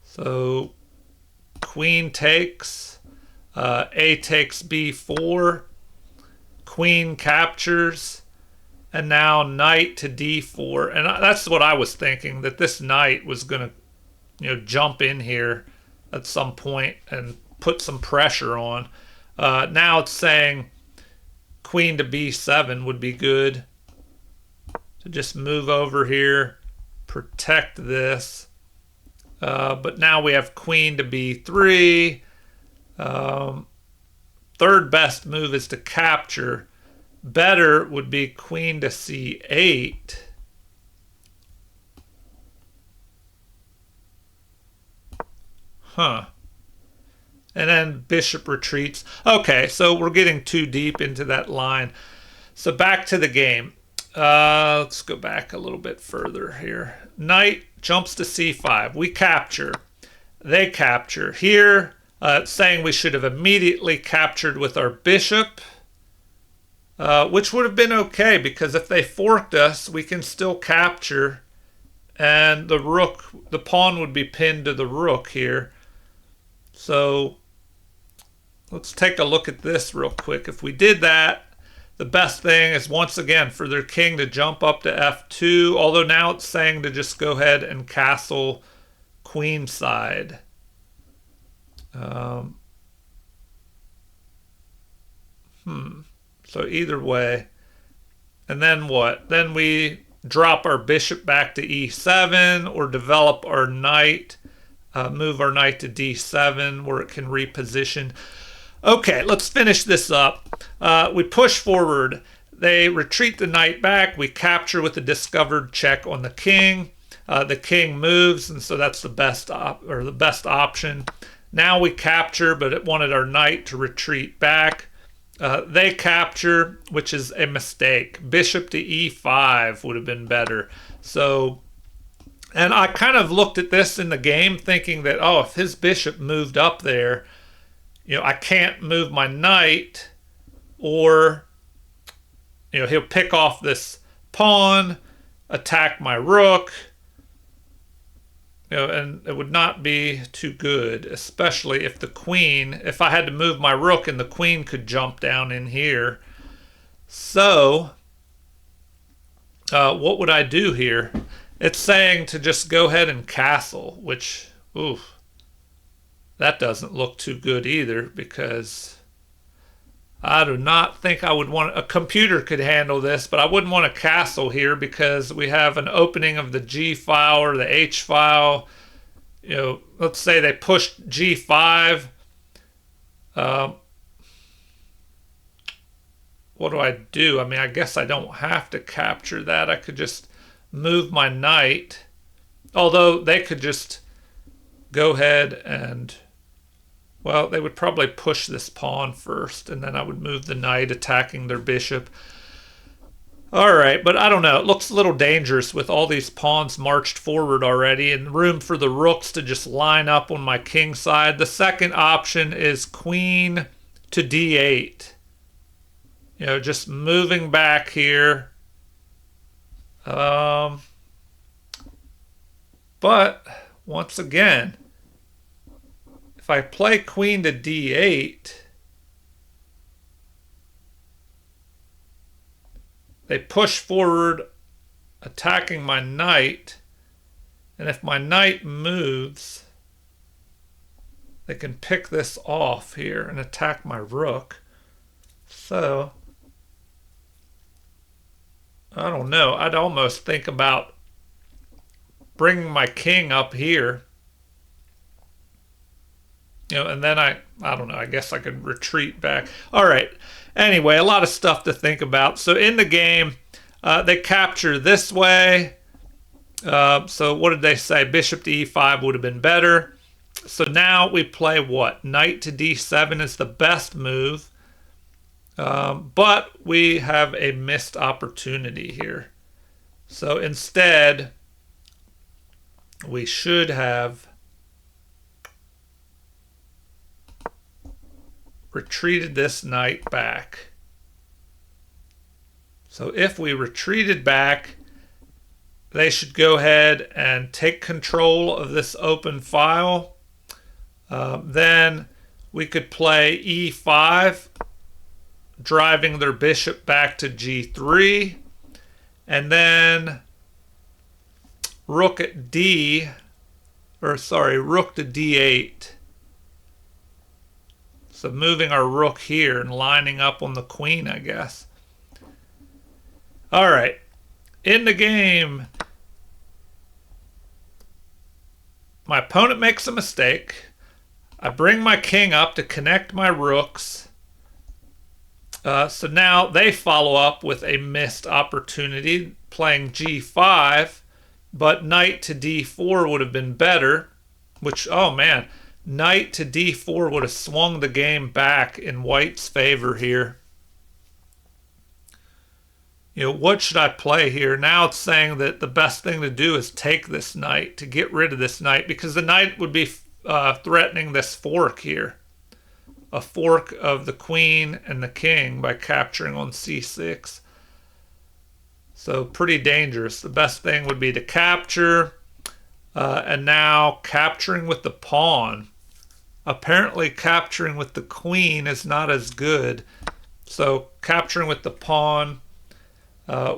So queen takes, a takes b4, queen captures, and now knight to d4. And that's what I was thinking, that this knight was going to jump in here at some point and put some pressure on. Now it's saying queen to b7 would be good. To just move over here, protect this. But now we have queen to b3. Third best move is to capture. Better would be queen to c8. And then bishop retreats. Okay, so we're getting too deep into that line. So back to the game. Let's go back a little bit further here. Knight jumps to c5. We capture. They capture. Here, it's saying we should have immediately captured with our bishop, which would have been okay, because if they forked us, we can still capture, and the rook, the pawn would be pinned to the rook here. So let's take a look at this real quick. If we did that, the best thing is, once again, for their king to jump up to f2, although now it's saying to just go ahead and castle queenside. So either way. And then what? Then we drop our bishop back to e7, or develop our knight, move our knight to d7 where it can reposition. Okay, let's finish this up. We push forward. They retreat the knight back. We capture with a discovered check on the king. The king moves, and so that's the best option. Now we capture, but it wanted our knight to retreat back. They capture, which is a mistake. Bishop to e5 would have been better. So, and I kind of looked at this in the game thinking that, oh, if his bishop moved up there, I can't move my knight, or, he'll pick off this pawn, attack my rook, and it would not be too good, especially if the queen, if I had to move my rook and the queen could jump down in here. So, what would I do here? It's saying to just go ahead and castle, which, oof. That doesn't look too good either, because I do not think I would want, a computer could handle this, but I wouldn't want a castle here because we have an opening of the G file or the H file. let's say they pushed g5. What do I do? I mean, I guess I don't have to capture that. I could just move my knight. Although they could just go ahead and, well, they would probably push this pawn first, and then I would move the knight attacking their bishop. All right, but I don't know. It looks a little dangerous with all these pawns marched forward already and room for the rooks to just line up on my king side. The second option is queen to d8. Just moving back here. But once again, if I play queen to d8, they push forward, attacking my knight. And if my knight moves, they can pick this off here and attack my rook. So, I don't know. I'd almost think about bringing my king up here. And then I don't know, I guess I could retreat back. All right. Anyway, a lot of stuff to think about. So in the game, they capture this way. So what did they say? Bishop to e5 would have been better. So now we play what? Knight to d7 is the best move. But we have a missed opportunity here. So instead, we should have retreated this knight back. So if we retreated back, they should go ahead and take control of this open file. Then we could play e5, driving their bishop back to g3, and then rook to d8. So moving our rook here and lining up on the queen, I guess. All right. In the game, my opponent makes a mistake. I bring my king up to connect my rooks. So now they follow up with a missed opportunity, playing g5, but knight to d4 would have been better, which, oh man, knight to d4 would have swung the game back in white's favor here. What should I play here? Now it's saying that the best thing to do is take this knight, to get rid of this knight, because the knight would be threatening this fork here. A fork of the queen and the king by capturing on c6. So pretty dangerous. The best thing would be to capture, and now capturing with the pawn. Apparently capturing with the queen is not as good. So capturing with the pawn,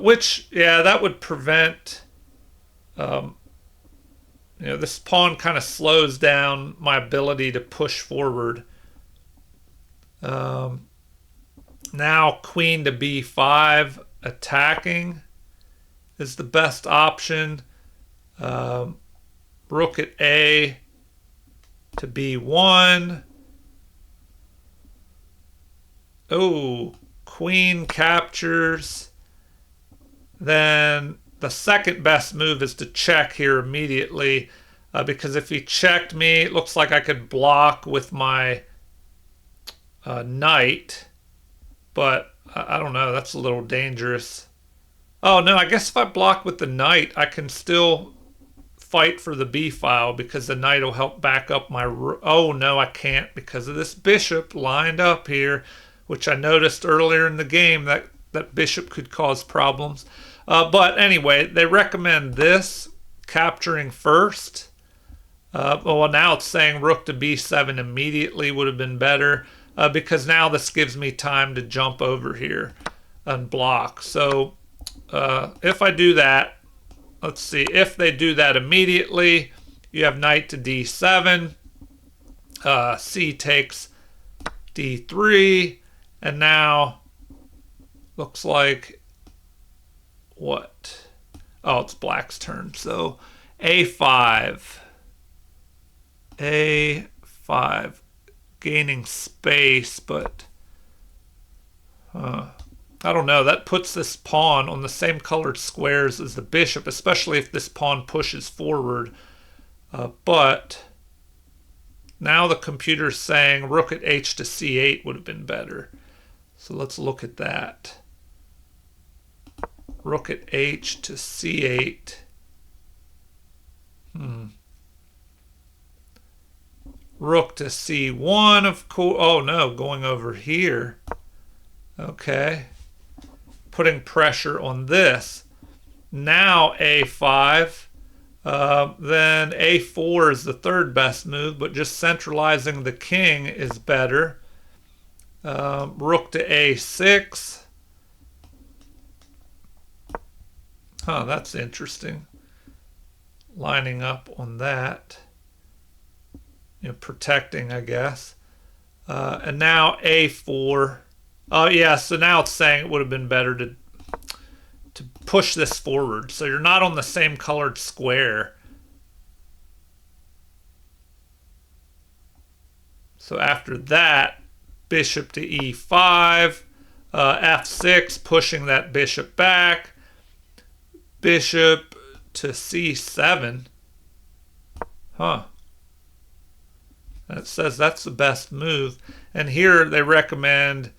which, yeah, that would prevent, this pawn kind of slows down my ability to push forward. Now queen to b5 attacking is the best option. Rook at a to b1. Oh, queen captures. Then the second best move is to check here immediately, because if he checked me, it looks like I could block with my knight, but I don't know, that's a little dangerous. Oh no, I guess if I block with the knight, I can still fight for the b file because the knight will help back up my... Oh no, I can't because of this bishop lined up here, which I noticed earlier in the game that bishop could cause problems. But anyway, they recommend this, capturing first. Well, now it's saying rook to b7 immediately would have been better, because now this gives me time to jump over here and block. So if I do that, let's see, if they do that immediately, you have knight to d7, c takes d3, and now looks like what? Oh, it's black's turn. So a5. A5, gaining space, but I don't know. That puts this pawn on the same colored squares as the bishop, especially if this pawn pushes forward. But now the computer's saying rook at h to c8 would have been better. So let's look at that. Rook at h to c8. Rook to c1, of course. Oh no, going over here. Okay. Putting pressure on this. Now a5. Then a4 is the third best move, but just centralizing the king is better. Rook to a6. That's interesting. Lining up on that. Protecting, I guess. And now a4. Oh, yeah, so now it's saying it would have been better to push this forward. So you're not on the same colored square. So after that, bishop to e5, f6, pushing that bishop back. Bishop to c7. It says that's the best move. And here they recommend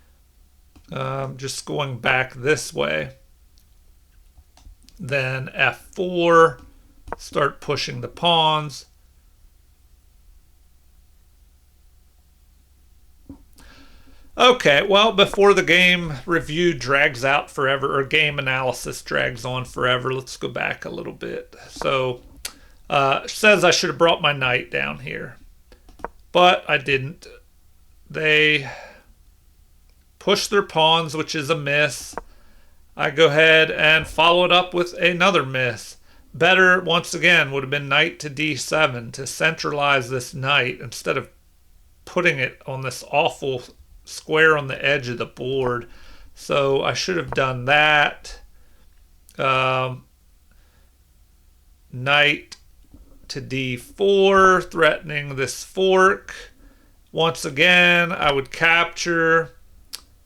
just going back this way. Then f4, start pushing the pawns. Okay, well, before the game review drags out forever, or game analysis drags on forever, let's go back a little bit. So, it says I should have brought my knight down here, but I didn't. They push their pawns, which is a miss. I go ahead and follow it up with another miss. Better, once again, would have been knight to d7 to centralize this knight instead of putting it on this awful square on the edge of the board. So I should have done that. Knight to d4, threatening this fork. Once again, I would capture.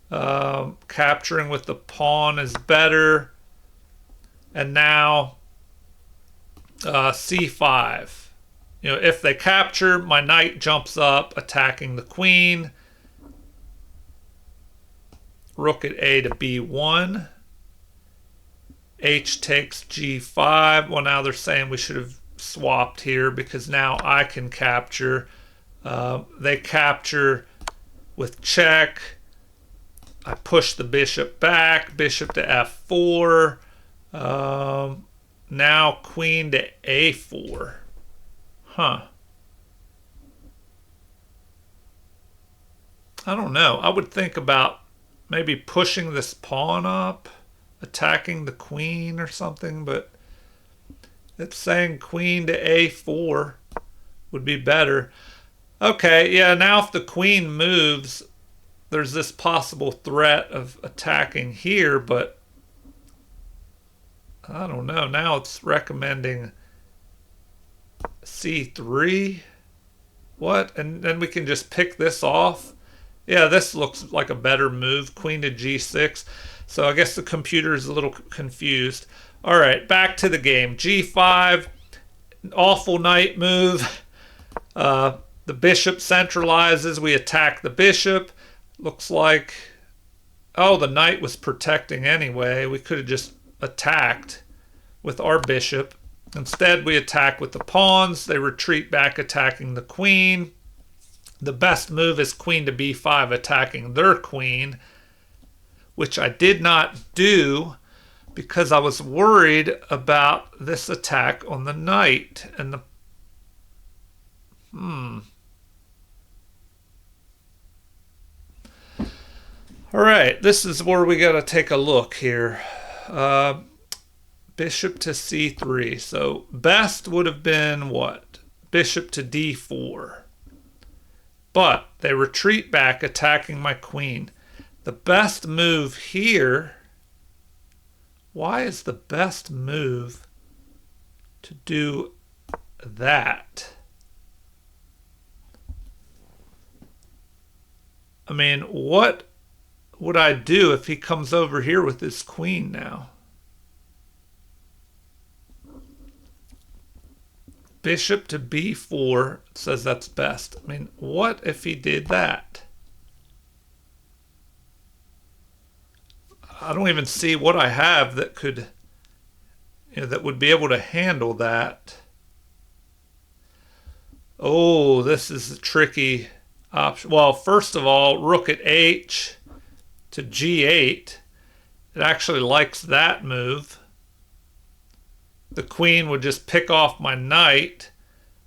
Capturing with the pawn is better. And now c5. If they capture, my knight jumps up, attacking the queen. Rook at a to b1. H takes g5. Well, now they're saying we should have swapped here because now I can capture. They capture with check. I push the bishop back. Bishop to f4. Now queen to a4. I don't know. I would think about maybe pushing this pawn up, attacking the queen or something, but it's saying queen to a4 would be better. Okay, yeah, now if the queen moves, there's this possible threat of attacking here, but I don't know. Now it's recommending c3. What? And then we can just pick this off. Yeah, this looks like a better move. Queen to g6. So I guess the computer is a little confused. All right, back to the game. g5, awful knight move. The bishop centralizes. We attack the bishop. Looks like, oh, the knight was protecting anyway. We could have just attacked with our bishop. Instead, we attack with the pawns. They retreat back, attacking the queen. The best move is queen to b5, attacking their queen, which I did not do because I was worried about this attack on the knight. And the All right, this is where we got to take a look here. Bishop to c3. So best would have been what? Bishop to d4. But they retreat back, attacking my queen. The best move here, why is the best move to do that? I mean, what would I do if he comes over here with his queen now? Bishop to b4 says that's best. I mean, what if he did that? I don't even see what I have that could, that would be able to handle that. Oh, this is a tricky option. Well, first of all, rook at h to g8. It actually likes that move. The queen would just pick off my knight,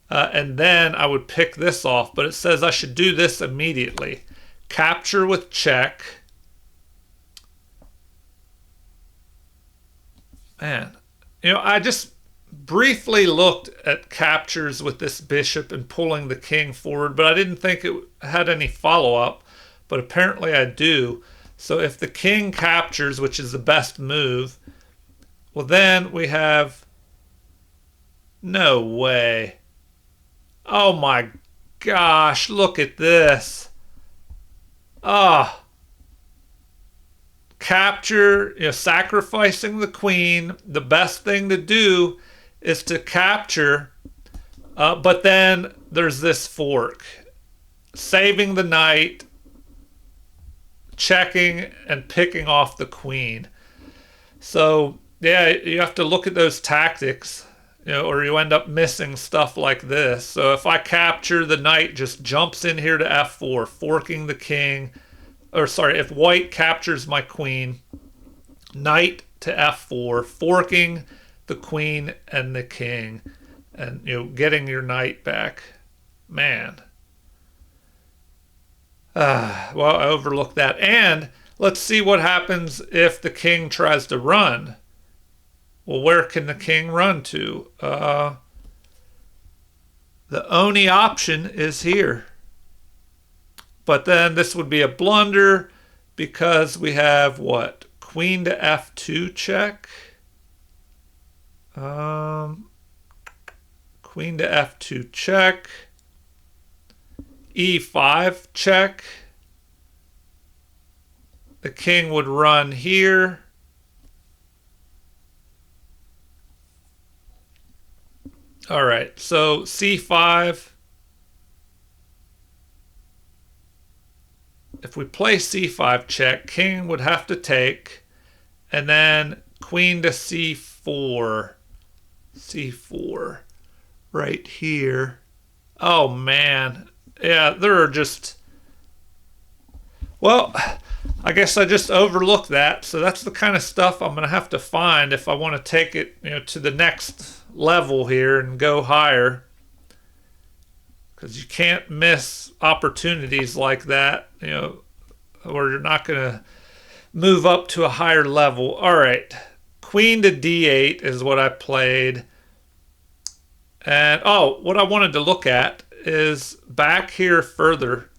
and then I would pick this off. But it says I should do this immediately. Capture with check. Man, I just briefly looked at captures with this bishop and pulling the king forward, but I didn't think it had any follow-up, but apparently I do. So if the king captures, which is the best move, well, then we have... No way. Oh my gosh, look at this. Ah. Capture, sacrificing the queen. The best thing to do is to capture, but then there's this fork. Saving the knight, checking, and picking off the queen. So, yeah, you have to look at those tactics, or you end up missing stuff like this. So if I capture, the knight just jumps in here to f4, forking the king. Or sorry, if white captures my queen, knight to f4, forking the queen and the king, and getting your knight back. Man. Well, I overlooked that. And let's see what happens if the king tries to run. Well, where can the king run to? The only option is here. But then this would be a blunder because we have what? Queen to f2 check. Queen to f2 check. e5 check. The king would run here. All right, so c5. If we play c5 check, king would have to take, and then queen to c4. c4 right here. Oh man. Yeah, there are just... Well, I guess I just overlooked that. So that's the kind of stuff I'm going to have to find if I want to take it, to the next level here and go higher. Because you can't miss opportunities like that, or you're not going to move up to a higher level. All right, queen to d8 is what I played. And, what I wanted to look at is back here further.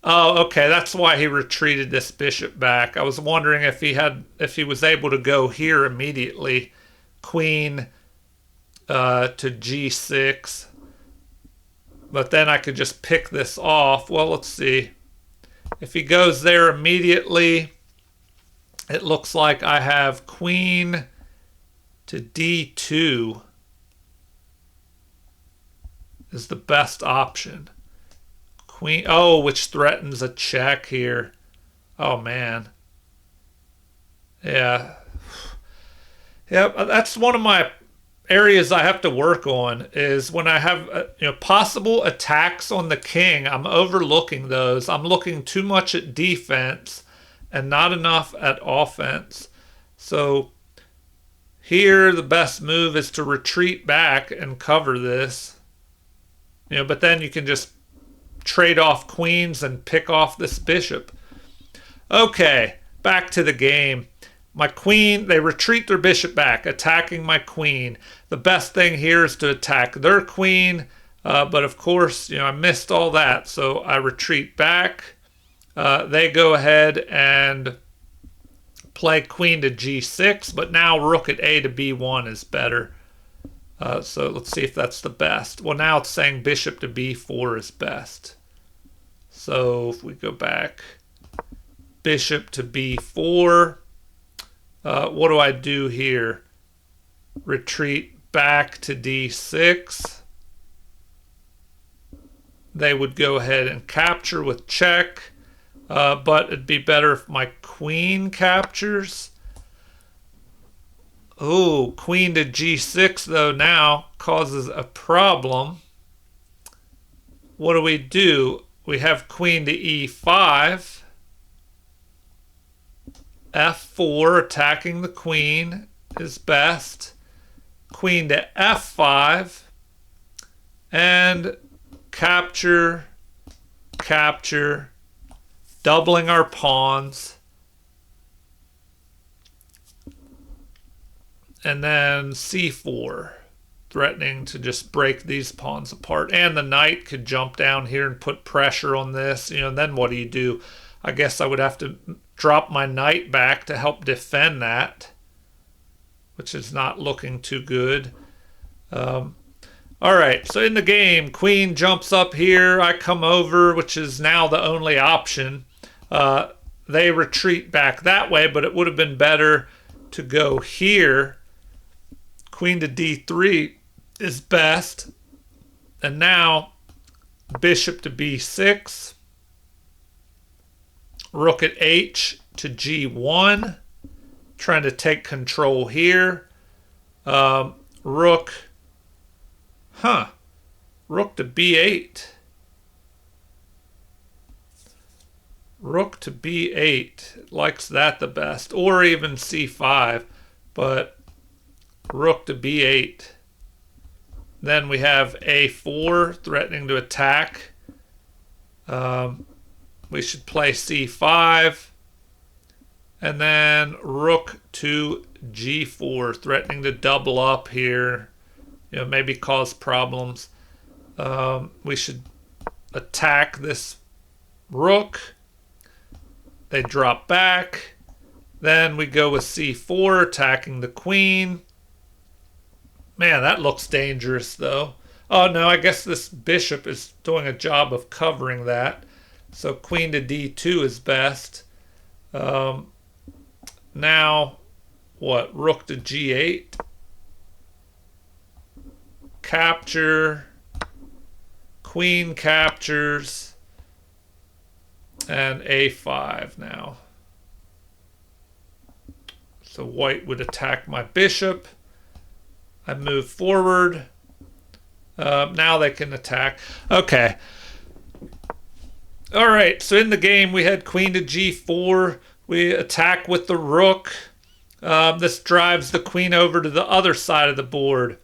Oh, okay, that's why he retreated this bishop back. I was wondering if he was able to go here immediately. Queen to g6. But then I could just pick this off. Well, let's see. If he goes there immediately, it looks like I have queen to d2 is the best option. Queen, which threatens a check here. Oh, man. Yeah. Yeah, that's one of my areas I have to work on is when I have possible attacks on the king. I'm overlooking those. I'm looking too much at defense and not enough at offense. So here the best move is to retreat back and cover this. But then you can just trade off queens and pick off this bishop. Okay, back to the game. My queen, they retreat their bishop back, attacking my queen. The best thing here is to attack their queen, but of course, I missed all that, so I retreat back. They go ahead and play queen to g6, but now rook at a to b1 is better. So let's see if that's the best. Well, now it's saying bishop to b4 is best. So if we go back, bishop to b4, what do I do here? Retreat back to d6. They would go ahead and capture with check, but it'd be better if my queen captures. Oh, queen to g6 though now causes a problem. What do? We have queen to e5. f4 attacking the queen is best. Queen to f5. And capture, capture, doubling our pawns. And then c4, threatening to just break these pawns apart. And the knight could jump down here and put pressure on this. And then what do? I guess I would have to drop my knight back to help defend that, which is not looking too good. All right, so in the game, queen jumps up here. I come over, which is now the only option. They retreat back that way, but it would have been better to go here. Queen to d3 is best. And now bishop to b6. Rook at h to g1. Trying to take control here. Rook to b8. Rook to b8. Likes that the best. Or even c5. But rook to b8. Then we have a4 threatening to attack. We should play c5. And then rook to g4 threatening to double up here. Maybe cause problems. We should attack this rook. They drop back. Then we go with c4 attacking the queen. Man, that looks dangerous, though. Oh, no, I guess this bishop is doing a job of covering that. So queen to d2 is best. Now, what? Rook to g8. Capture. Queen captures. And a5 now. So white would attack my bishop. I move forward. Now they can attack. Okay. All right. So in the game, we had queen to g4. We attack with the rook. This drives the queen over to the other side of the board.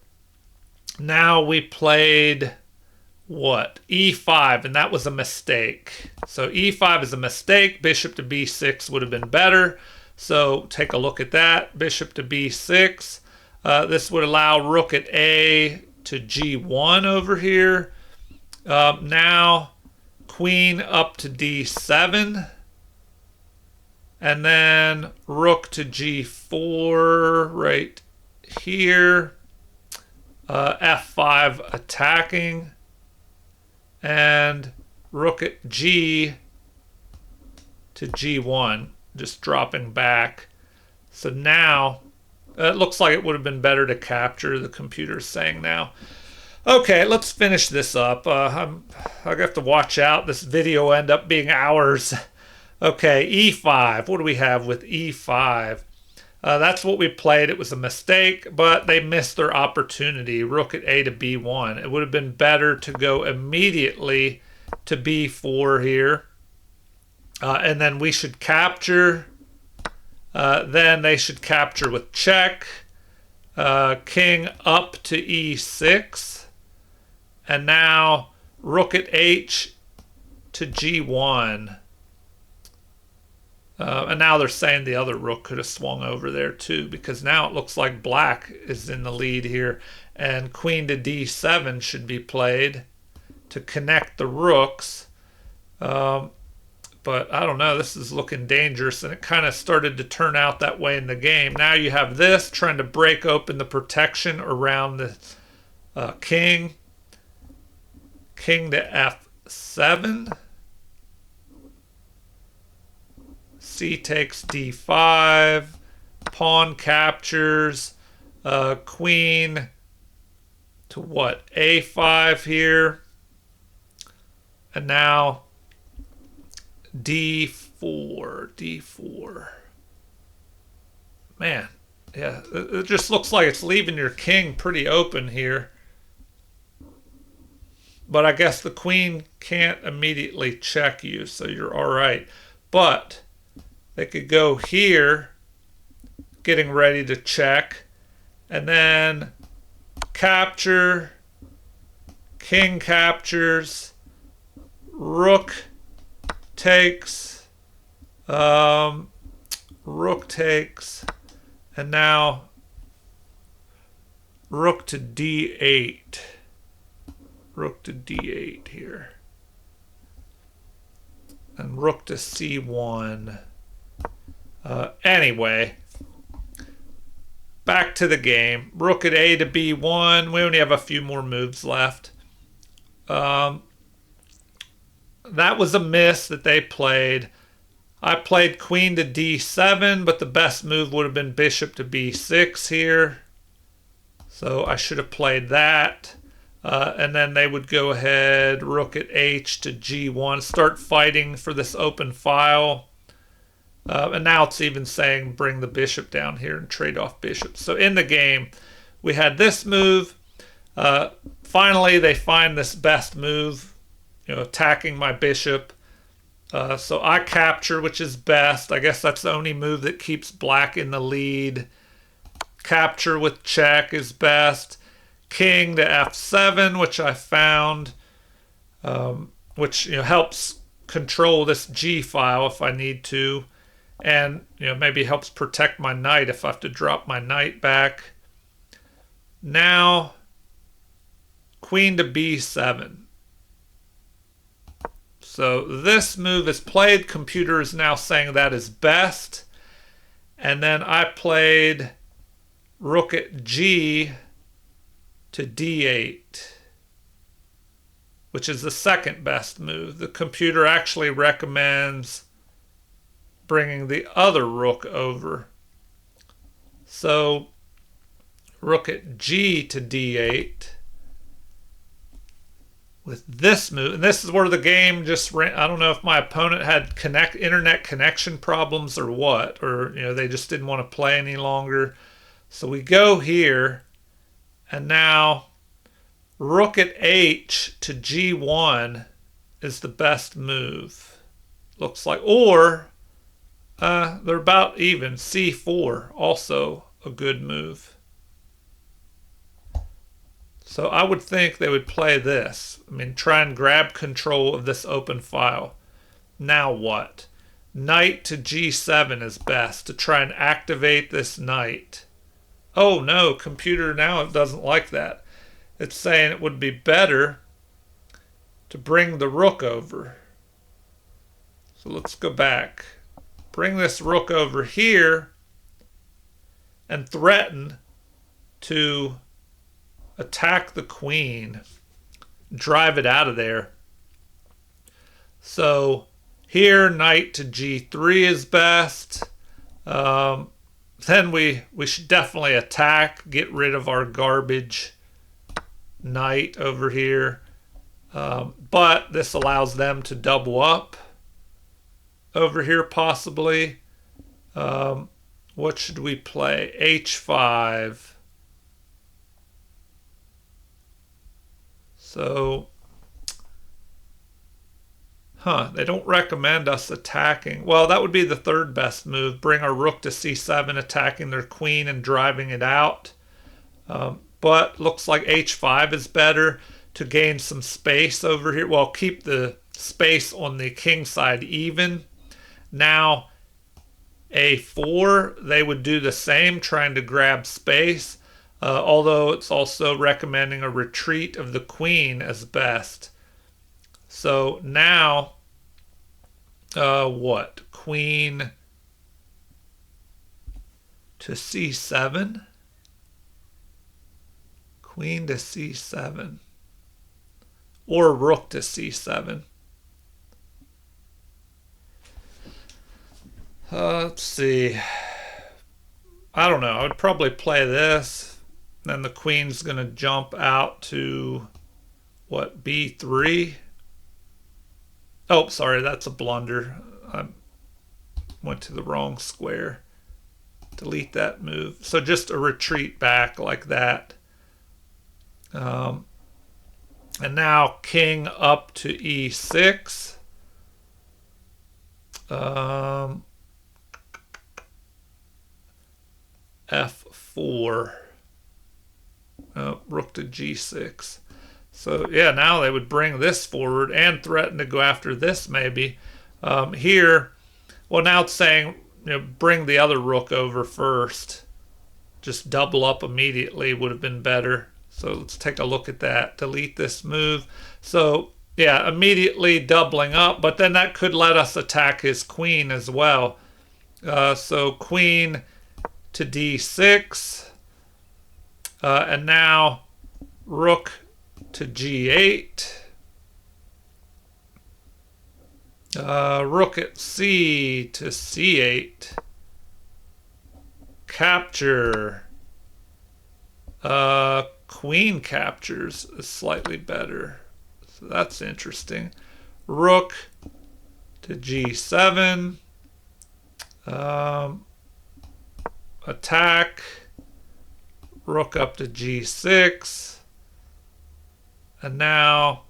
Now we played what? e5, and that was a mistake. So e5 is a mistake. Bishop to b6 would have been better. So take a look at that. Bishop to b6. This would allow rook at a to g1 over here. Now queen up to d7. And then rook to g4 right here. F5 attacking. And rook at g to g1. Just dropping back. So now it looks like it would have been better to capture, the computer's saying now. Okay, let's finish this up. I have to watch out. This video will end up being hours. Okay, e5. What do we have with e5? That's what we played. It was a mistake, but they missed their opportunity. Rook at a to b1. It would have been better to go immediately to b4 here. And then we should capture. Then they should capture with check. King up to e6. And now rook at h to g1. And now they're saying the other rook could have swung over there too, because now it looks like black is in the lead here. And queen to d7 should be played to connect the rooks. But I don't know, this is looking dangerous, and it kind of started to turn out that way in the game. Now you have this trying to break open the protection around the king. King to f7. c takes d5, pawn captures, queen to what, a5 here, and now d4. Man, yeah, it just looks like it's leaving your king pretty open here. But I guess the queen can't immediately check you, so you're all right. But they could go here, getting ready to check, and then capture, king captures, rook takes, rook takes, and now rook to d8. Rook to d8 here. And rook to c1. Anyway, back to the game. Rook at a to b1. We only have a few more moves left. That was a miss that they played. I played queen to d7, but the best move would have been bishop to b6 here. So I should have played that. And then they would go ahead, rook at h to g1, start fighting for this open file. And now it's even saying bring the bishop down here and trade off bishops. So in the game, we had this move. Finally, they find this best move, attacking my bishop. So I capture, which is best. I guess that's the only move that keeps black in the lead. Capture with check is best. King to f7, which I found, which helps control this g file if I need to, and maybe helps protect my knight if I have to drop my knight back. Now, queen to b7. So this move is played. Computer is now saying that is best, and then I played rook at g to d8, which is the second best move. The computer actually recommends bringing the other rook over. So rook at g to d8 with this move. And this is where the game just ran. I don't know if my opponent had internet connection problems or what, or they just didn't want to play any longer. So we go here. And now rook at h to g1 is the best move. Looks like. Or they're about even. c4, also a good move. So I would think they would play this. Try and grab control of this open file. Now what? Knight to g7 is best to try and activate this knight. Oh no, computer now it doesn't like that. It's saying it would be better to bring the rook over. So let's go back. Bring this rook over here and threaten to attack the queen. Drive it out of there. So here, knight to g3 is best. Then we should definitely attack, get rid of our garbage knight over here. But this allows them to double up over here possibly. What should we play? h5. So, they don't recommend us attacking. Well, that would be the third best move. Bring our rook to c7, attacking their queen and driving it out. But looks like h5 is better to gain some space over here. Well, keep the space on the king side even. Now, a4, they would do the same, trying to grab space. Although it's also recommending a retreat of the queen as best. So now, what? Queen to c7? Queen to c7. Or rook to c7. Let's see. I don't know. I would probably play this. Then the queen's going to jump out to, what, b3? Oh, sorry, that's a blunder. I went to the wrong square. Delete that move. So just a retreat back like that. And now king up to e6. F4. Rook to g6. So yeah, now they would bring this forward and threaten to go after this maybe. Here, well, now it's saying, bring the other rook over first. Just double up immediately would have been better. So let's take a look at that. Delete this move. So yeah, immediately doubling up, but then that could let us attack his queen as well. So queen to d6. And now rook to g8. Rook at c to c8. Capture. Queen captures is slightly better. So that's interesting. Rook to g7. Attack. Rook up to g6. And now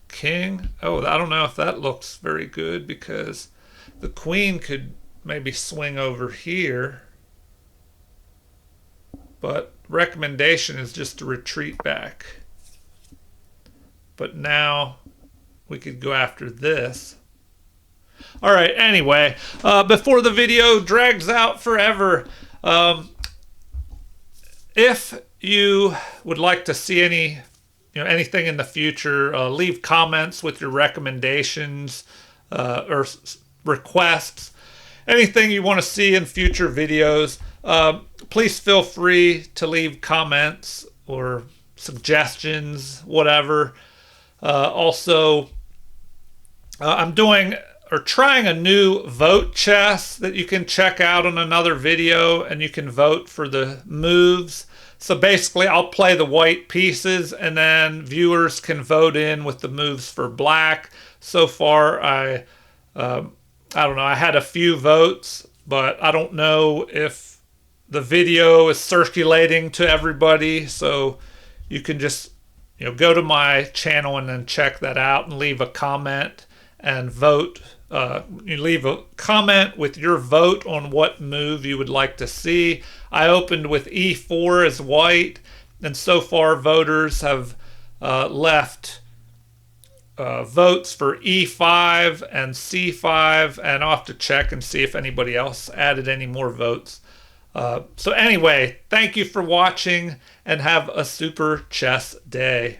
king. Oh, I don't know if that looks very good because the queen could maybe swing over here. But recommendation is just to retreat back. But now we could go after this. All right, anyway, before the video drags out forever, if you would like to see anything in the future, leave comments with your recommendations or requests, anything you want to see in future videos. Please feel free to leave comments or suggestions, whatever. Also, I'm trying a new vote chess that you can check out on another video, and you can vote for the moves. So basically, I'll play the white pieces, and then viewers can vote in with the moves for black. So far, I don't know, I had a few votes, but I don't know if the video is circulating to everybody. So you can just go to my channel and then check that out and leave a comment and vote. You leave a comment with your vote on what move you would like to see. I opened with e4 as white, and so far voters have left votes for e5 and c5, and I'll have to check and see if anybody else added any more votes. So anyway, thank you for watching, and have a super chess day.